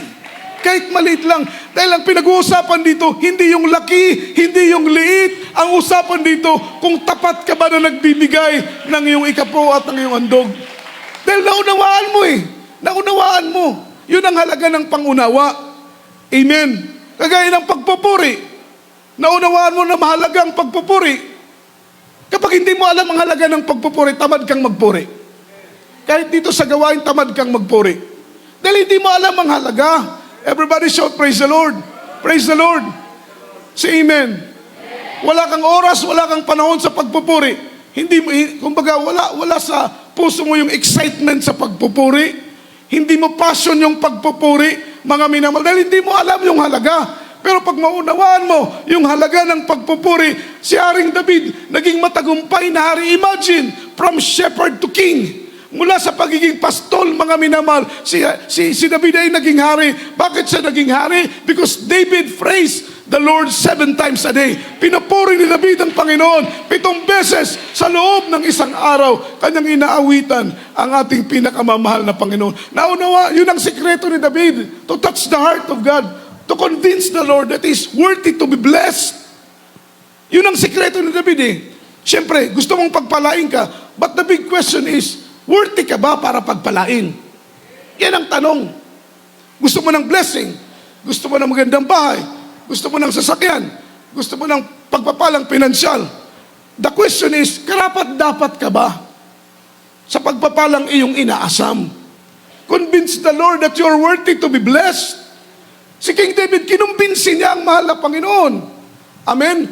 Kahit maliit lang. Dahil ang pinag-uusapan dito, hindi yung laki, hindi yung liit. Ang usapan dito, kung tapat ka ba na nagbibigay ng iyong ikapo at ng iyong handog. Dahil naunawaan mo eh. Naunawaan mo. Yun ang halaga ng pangunawa. Amen. Kagaya ng pagpupuri. Naunawaan mo na mahalaga ang pagpupuri. Kapag hindi mo alam ang halaga ng pagpupuri, tamad kang magpuri. Kahit dito sa gawain, tamad kang magpuri. Dahil hindi mo alam ang halaga. Everybody shout, praise the Lord. Praise the Lord. Say amen. Wala kang oras, wala kang panahon sa pagpupuri. Hindi mo, kumbaga, wala sa puso mo yung excitement sa pagpupuri. Hindi mo passion yung pagpupuri, mga minamahal, dahil hindi mo alam yung halaga. Pero pag maunawaan mo yung halaga ng pagpupuri, si Haring David, naging matagumpay na hari. Imagine, from shepherd to king. Mula sa pagiging pastol, mga minamahal, si David ay naging hari. Bakit siya naging hari? Because David praised the Lord 7 times a day. Pinupuri ni David ang Panginoon 7 beses sa loob ng isang araw. Kanyang inaawitan ang ating pinakamamahal na Panginoon. Naunawa, yun ang sikreto ni David, to touch the heart of God, to convince the Lord that He's worthy to be blessed. Yun ang sikreto ni David eh. Siyempre, gusto mong pagpalain ka, but the big question is, worthy ka ba para pagpalain? Yan ang tanong. Gusto mo ng blessing? Gusto mo ng magandang bahay? Gusto mo ng sasakyan? Gusto mo ng pagpapalang pinansyal? The question is, karapat-dapat ka ba sa pagpapalang iyong inaasam? Convince the Lord that you're worthy to be blessed. Si King David, kinumbinsin niya ang mahal na Panginoon. Amen?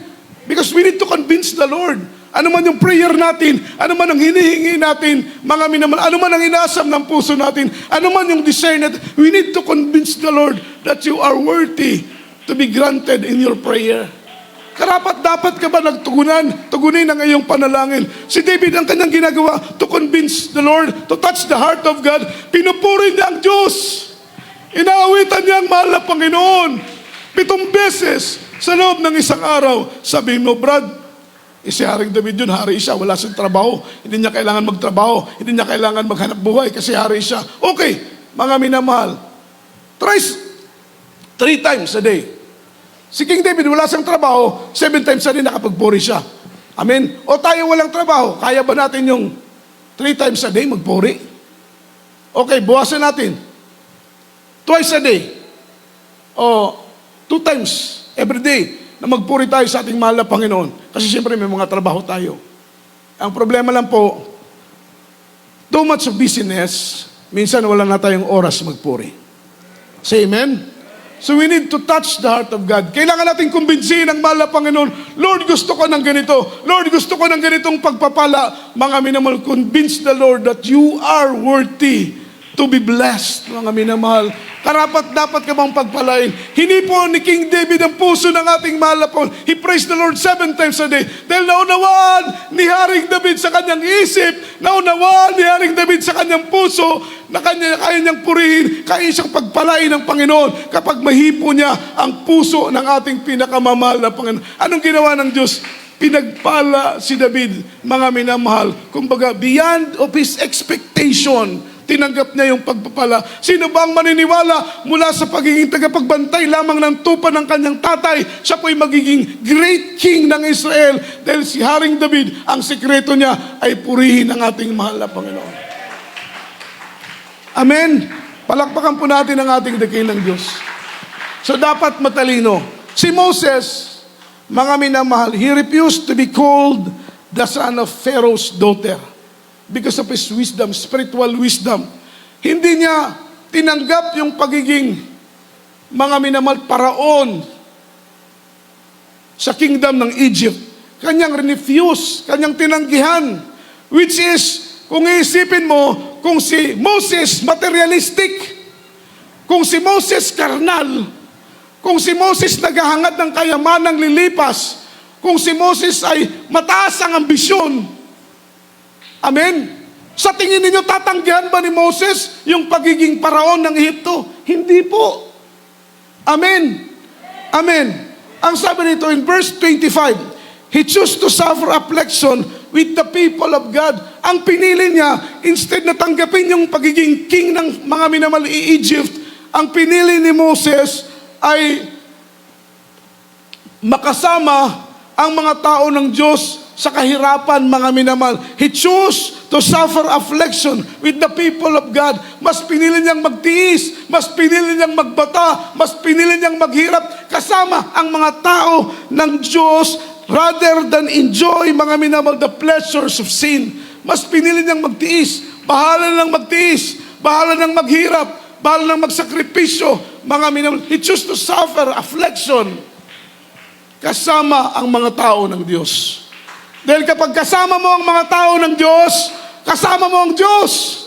Because we need to convince the Lord. Ano man yung prayer natin, ano man ang hinihingi natin, mga minamahal, ano man ang inaasam ng puso natin, ano man yung desire natin, we need to convince the Lord that you are worthy to be granted in your prayer. Karapat-dapat ka ba tugunin ang iyong panalangin? Si David, ang kanyang ginagawa to convince the Lord, to touch the heart of God, pinupuri niya ang Diyos. Inaawitan niya ang mahal na Panginoon 7 beses sa loob ng isang araw. Sabihin mo, Brad, si Haring David yun, hari siya, wala siyang trabaho, hindi niya kailangan magtrabaho, hindi niya kailangan maghanap buhay kasi hari siya. Okay, mga minamahal, try 3 times a day. Si King David, wala siyang trabaho, 7 times a day nakapagpuri siya. Amen? O tayo walang trabaho, kaya ba natin yung 3 times a day magpuri? Okay, buwasan natin. Twice a day. O 2 times every day na magpuri tayo sa ating mahal na Panginoon. Kasi siyempre may mga trabaho tayo. Ang problema lang po, too much of busyness, minsan wala na tayong oras magpuri. Say amen? So we need to touch the heart of God. Kailangan natin kumbinsihin ang mahal na Panginoon, Lord, gusto ko ng ganito. Lord, gusto ko ng ganitong pagpapala. Mga minamahal, convince the Lord that you are worthy to be blessed, mga minamahal. Karapat-dapat ka bang pagpalain? Hinipo ni King David ang puso ng ating mahal na Panginoon. He praised the Lord 7 times a day. Dahil naunawaan ni Haring David sa kanyang isip, naunawaan ni Haring David sa kanyang puso, na kaya niyang purihin, kaya siyang pagpalain ng Panginoon kapag mahipo niya ang puso ng ating pinakamamahal na Panginoon. Anong ginawa ng Diyos? Pinagpala si David, mga minamahal. Kumbaga, beyond of his expectation, tinanggap niya yung pagpapala. Sino ba ang maniniwala mula sa pagiging tagapagbantay lamang ng tupa ng kanyang tatay, siya po'y magiging great king ng Israel? Dahil si Haring David, ang sikreto niya ay purihin ang ating mahal na Panginoon. Amen? Palakpakan po natin ang ating dakilang Diyos. So dapat matalino. Si Moses, mga minamahal, he refused to be called the son of Pharaoh's daughter. Because of his wisdom, spiritual wisdom. Hindi niya tinanggap yung pagiging mga minamahal paraon sa kingdom ng Egypt. Kanyang refuse, kanyang tinanggihan. Which is, kung iisipin mo, kung si Moses materialistic, kung si Moses karnal, kung si Moses naghahangad ng kayamanang lilipas, kung si Moses ay mataas ang ambisyon, Amen? Sa tingin ninyo, tatanggihan ba ni Moses yung pagiging paraon ng Ehipto? Hindi po. Amen. Amen. Ang sabi nito in verse 25, He chose to suffer affliction with the people of God. Ang pinili niya, instead na tanggapin yung pagiging king ng mga minamahal Egypt, ang pinili ni Moses ay makasama ang mga tao ng Diyos sa kahirapan, mga minamahal. He chose to suffer affliction with the people of God. Mas pinili niyang magtiis, mas pinili niyang magbata, mas pinili niyang maghirap kasama ang mga tao ng Diyos rather than enjoy, mga minamahal, the pleasures of sin. Mas pinili niyang magtiis. Bahala nang magtiis. Bahala nang maghirap. Bahala nang magsakripisyo. Mga minamahal, He chose to suffer affliction kasama ang mga tao ng Diyos. Dahil kapag kasama mo ang mga tao ng Diyos, kasama mo ang Diyos.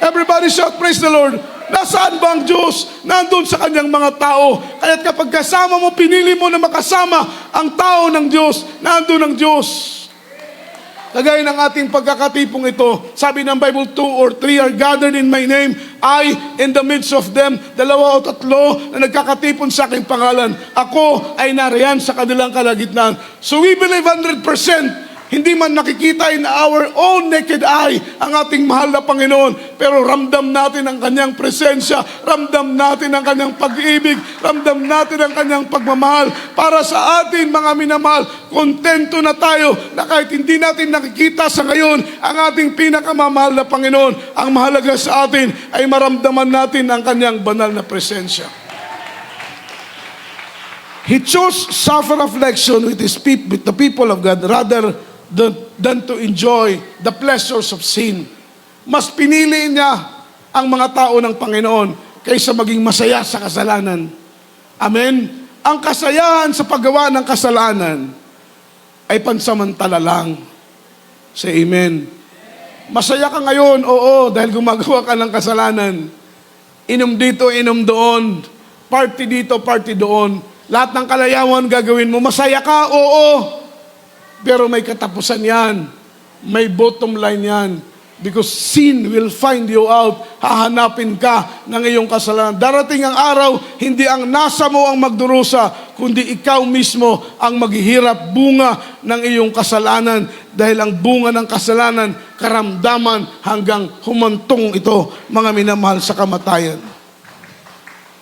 Everybody shout, praise the Lord. Nasaan ba ang Diyos? Nandun sa kanyang mga tao. Kaya't kapag kasama mo, pinili mo na makasama ang tao ng Diyos, nandun ang Diyos. Kagaya ng ating pagkakatipong ito, sabi ng Bible, 2 or 3 are gathered in my name, I in the midst of them, 2 o 3 na nagkakatipon sa aking pangalan, ako ay nariyan sa kanilang kalagitnaan. So we believe 100%, hindi man nakikita in our own naked eye ang ating mahal na Panginoon, pero ramdam natin ang kanyang presensya, ramdam natin ang kanyang pag-ibig, ramdam natin ang kanyang pagmamahal. Para sa atin, mga minamahal, kontento na tayo na kahit hindi natin nakikita sa ngayon ang ating pinakamamahal na Panginoon, ang mahalaga sa atin ay maramdaman natin ang kanyang banal na presensya. He chose suffer affliction with the people of God rather than to enjoy the pleasures of sin. Mas pinili niya ang mga tao ng Panginoon kaysa maging masaya sa kasalanan. Amen? Ang kasayahan sa paggawa ng kasalanan ay pansamantala lang. Say amen. Masaya ka ngayon, oo, dahil gumagawa ka ng kasalanan. Inom dito, inom doon. Party dito, party doon. Lahat ng kalayawan gagawin mo. Masaya ka, oo. Pero may katapusan yan. May bottom line yan. Because sin will find you out. Hahanapin ka ng iyong kasalanan. Darating ang araw, hindi ang nasa mo ang magdurusa, kundi ikaw mismo ang maghihirap bunga ng iyong kasalanan. Dahil ang bunga ng kasalanan, karamdaman hanggang humantong ito, mga minamahal, sa kamatayan.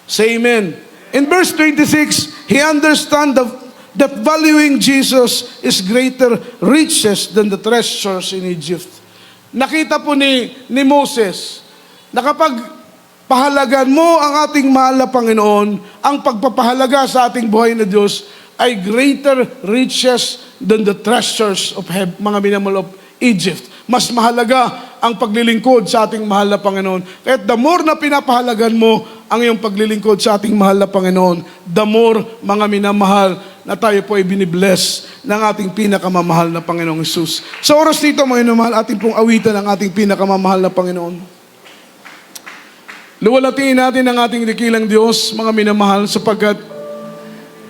Say amen. In verse 26, he understand that valuing Jesus is greater riches than the treasures in Egypt. Nakita po ni Moses na kapag pahalagan mo ang ating mahal na Panginoon, ang pagpapahalaga sa ating buhay na Diyos ay greater riches than the treasures of mga minamahal of Egypt. Mas mahalaga ang paglilingkod sa ating mahal na Panginoon. Kaya the more na pinapahalagan mo ang iyong paglilingkod sa ating mahal na Panginoon, the more, mga minamahal, na tayo po ay binibless ng ating pinakamamahal na Panginoong Hesus. Sa oras dito, mga minamahal, ating pong awitan ang ating pinakamamahal na Panginoon. Luwalatiin natin ang ating dikilang Diyos, mga minamahal, sapagkat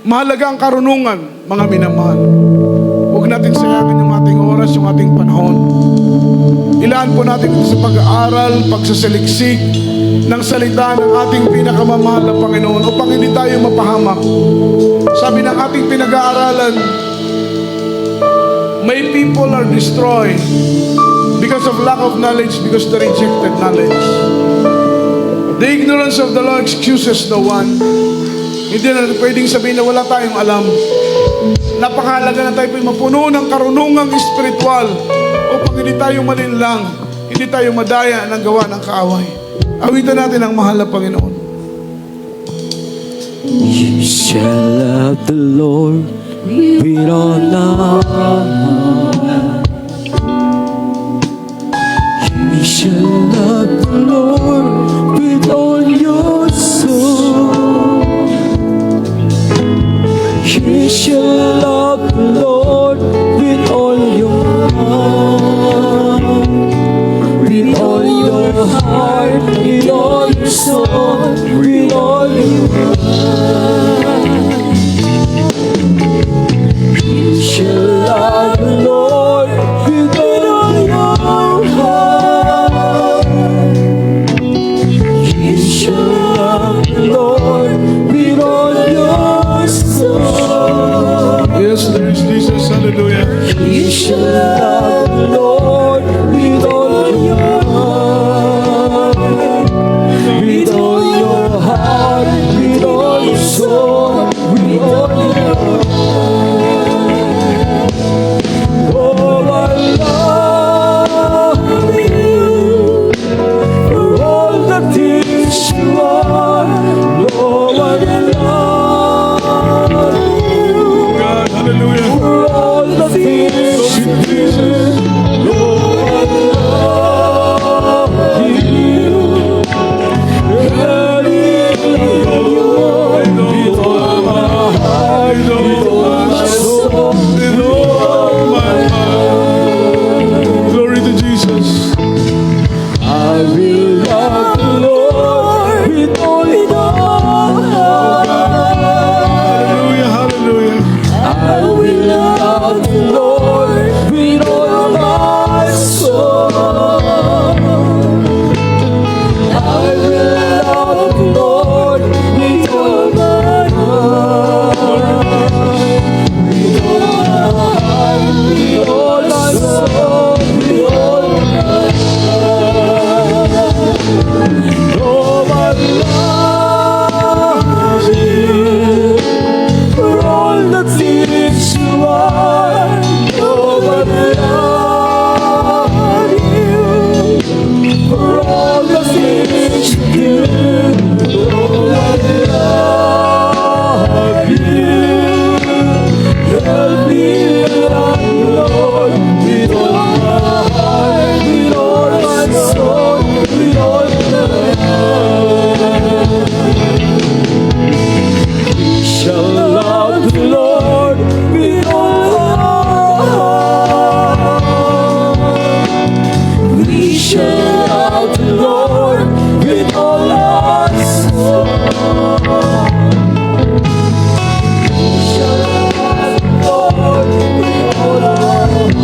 mahalaga ang karunungan, mga minamahal. Huwag natin sayangin yung ating oras, yung ating panahon. Ilaan po natin sa pag-aaral, pagsasaliksik ng salita ng ating pinakamamahal na Panginoon upang hindi tayo mapahamak. Sabi ng ating pinag-aaralan, my people are destroyed because of lack of knowledge, because they rejected knowledge. The ignorance of the law excuses no one. Hindi na pwedeng sabihin na wala tayong alam. Napakahalaga na tayo mapuno ng karunungang espiritual upang hindi tayo malinlang, hindi tayo madaya ng gawa ng kaaway. Awitan natin ang mahal na Panginoon. You shall love the Lord with all our heart. You shall love the Lord with all your soul. You shall love the Lord with all your heart, with all your heart, with all your soul, with all your mind. You shall love the Lord with all your Lord with all your soul. Yes, there is Jesus. Hallelujah. You shall love the Lord with all your heart, with all your heart, with all your soul, with all your heart. Oh, I love you for all the things you are. Oh, I love you God, hallelujah. for all the things you do. Lord, I love you. Very Lord, with all my heart, with all my soul, With all my mind. Glory to Jesus. I will love the Lord with all your heart. Hallelujah, hallelujah. I will love the Lord with all my soul. I will love the Lord with all my heart, with all my heart, with all my soul, with all my heart. Oh, I love you for all the things you are. Oh, I love you for all the things you do. Oh, I love you. Help me love you, Lord, with all my heart, with all my soul, with all my heart. We shall love the Lord with all our heart. We shall love the Lord with all our soul. We shall love the Lord with all our heart,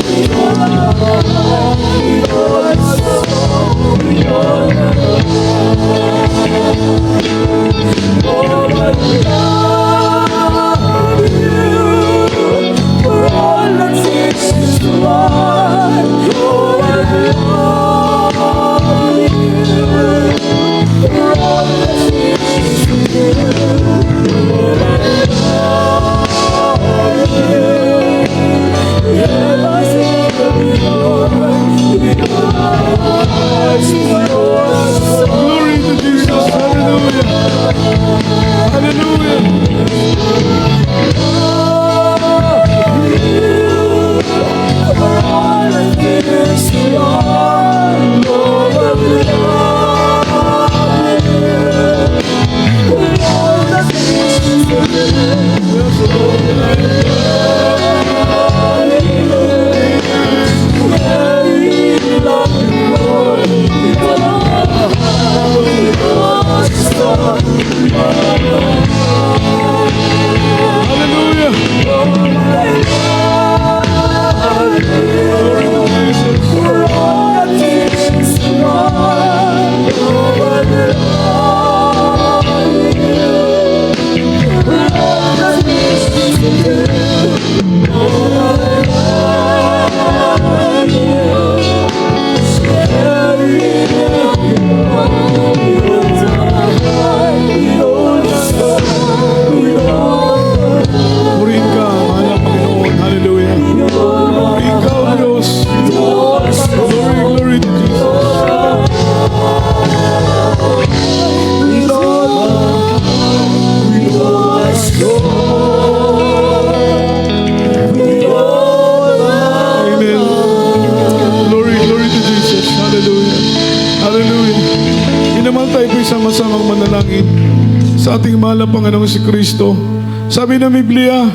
with all our heart, with all our soul, with all our heart. Oh, I love you for all the things you are. Oh, I love you for all the things you do. Oh, I love you. Yeah, I love you, Lord, with all our hearts, with all our soul. Glory to Jesus. Hallelujah. Hallelujah. Hallelujah. Purihin ka, mahal na Panginoon. Hallelujah. Purihin ka, O Diyos. Glory, glory to Jesus. Amen. Glory, glory to Jesus. Hallelujah. Hallelujah. Inaman tayo po sama-samang manalangin sa ating mahal na Panginoong si Kristo. Sabi ng Biblia,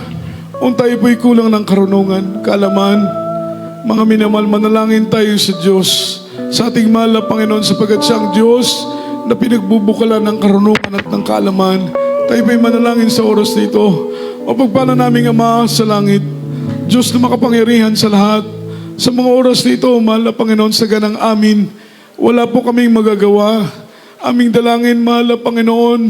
kung tayo po'y kulang ng karunungan, kaalaman, mga minamahal, manalangin tayo sa Diyos, sa ating mahal na Panginoon, sapagkat siyang Diyos na pinagbubukalan ng karunungan at ng kaalaman. Tayo po'y manalangin sa oras nito. O pagpala naming Ama sa langit, Diyos na makapangyarihan sa lahat, sa mga oras nito, mahal na Panginoon, sa ganang amin, wala po kaming magagawa. aming dalangin, mahal na Panginoon.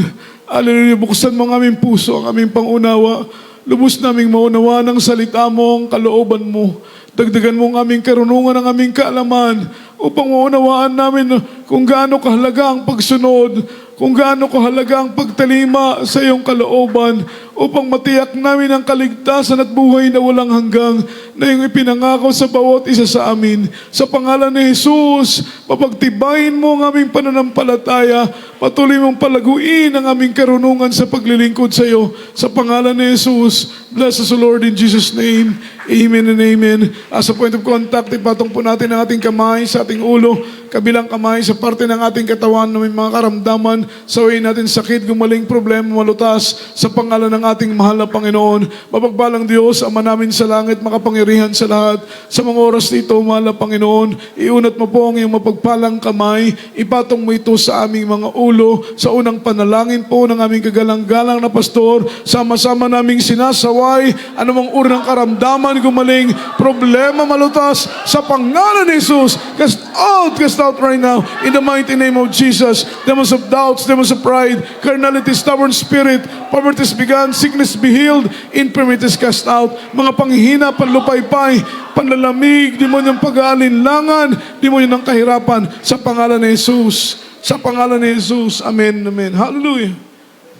Hallelujah, buksan mo ang aming puso, ang aming pangunawa. Lubos naming maunawa ng salita mo, ang kalooban mo. Dagdagan mo ang aming karunungan, ang aming kaalaman, upang maunawaan namin kung gaano kahalaga ang pagsunod, kung gaano kahalaga ang pagtalima sa iyong kalooban, upang matiyak namin ang kaligtasan at buhay na walang hanggang na iyong ipinangako sa bawat isa sa amin. Sa pangalan ni Jesus, papagtibayin mo ang aming pananampalataya, patuloy mong palaguin ang aming karunungan sa paglilingkod sa iyo. Sa pangalan ni Jesus, bless us, O Lord, in Jesus' name. Amen and amen. As a point of contact, ipatong po natin ang ating kamay sa ating ulo, kabilang kamay sa parte ng ating katawan na may mga karamdaman, sawayin natin sakit, gumaling, problema, malutas, sa pangalan ng ating mahal na Panginoon. Mapagpalang Diyos, Ama namin sa langit, makapangyarihan sa lahat. Sa mga oras nito, mahal na Panginoon, iunat mo po ang iyong mapagpalang kamay, ipatong mo ito sa aming mga ulo, sa unang panalangin po ng aming kagalang-galang na pastor, sama-sama naming sinasaway, anumang uri ng karamdaman, gumaling, problema, malutas, sa pangalan ni Jesus, cast out right now, in the mighty name of Jesus. Demons of doubts, demons of pride, carnality, stubborn spirit, poverty is begun, sickness be healed, infirmities cast out, mga panghihina, panlupaypay, panlalamig, demonyong pag-aalinlangan, demonyo ng kahirapan, sa pangalan ni Jesus. Sa pangalan ni Jesus. Amen, amen. Hallelujah.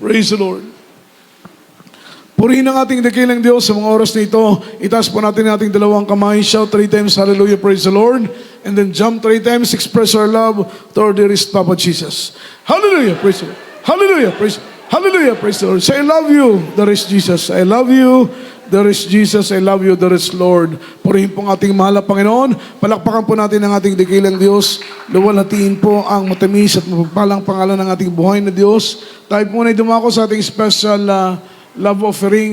Praise the Lord. Purihin ang ating dakilang Diyos sa mga oras na ito. Itaas po natin ang ating dalawang kamay. Shout 3 times, hallelujah, praise the Lord. And then jump 3 times, express our love to our dearest Papa Jesus. Hallelujah, praise the Lord. Hallelujah, praise the Lord. Hallelujah, praise the Lord. Say, I love you, there is Jesus. I love you, there is Jesus. I love you, there is Lord. Purihin po ang ating mahal na Panginoon. Palakpakan po natin ang ating dakilang Diyos. Luwalhatiin po ang matamis at mapagpalang pangalan ng ating buhay na Diyos. Tayo po na dumako sa ating special love offering.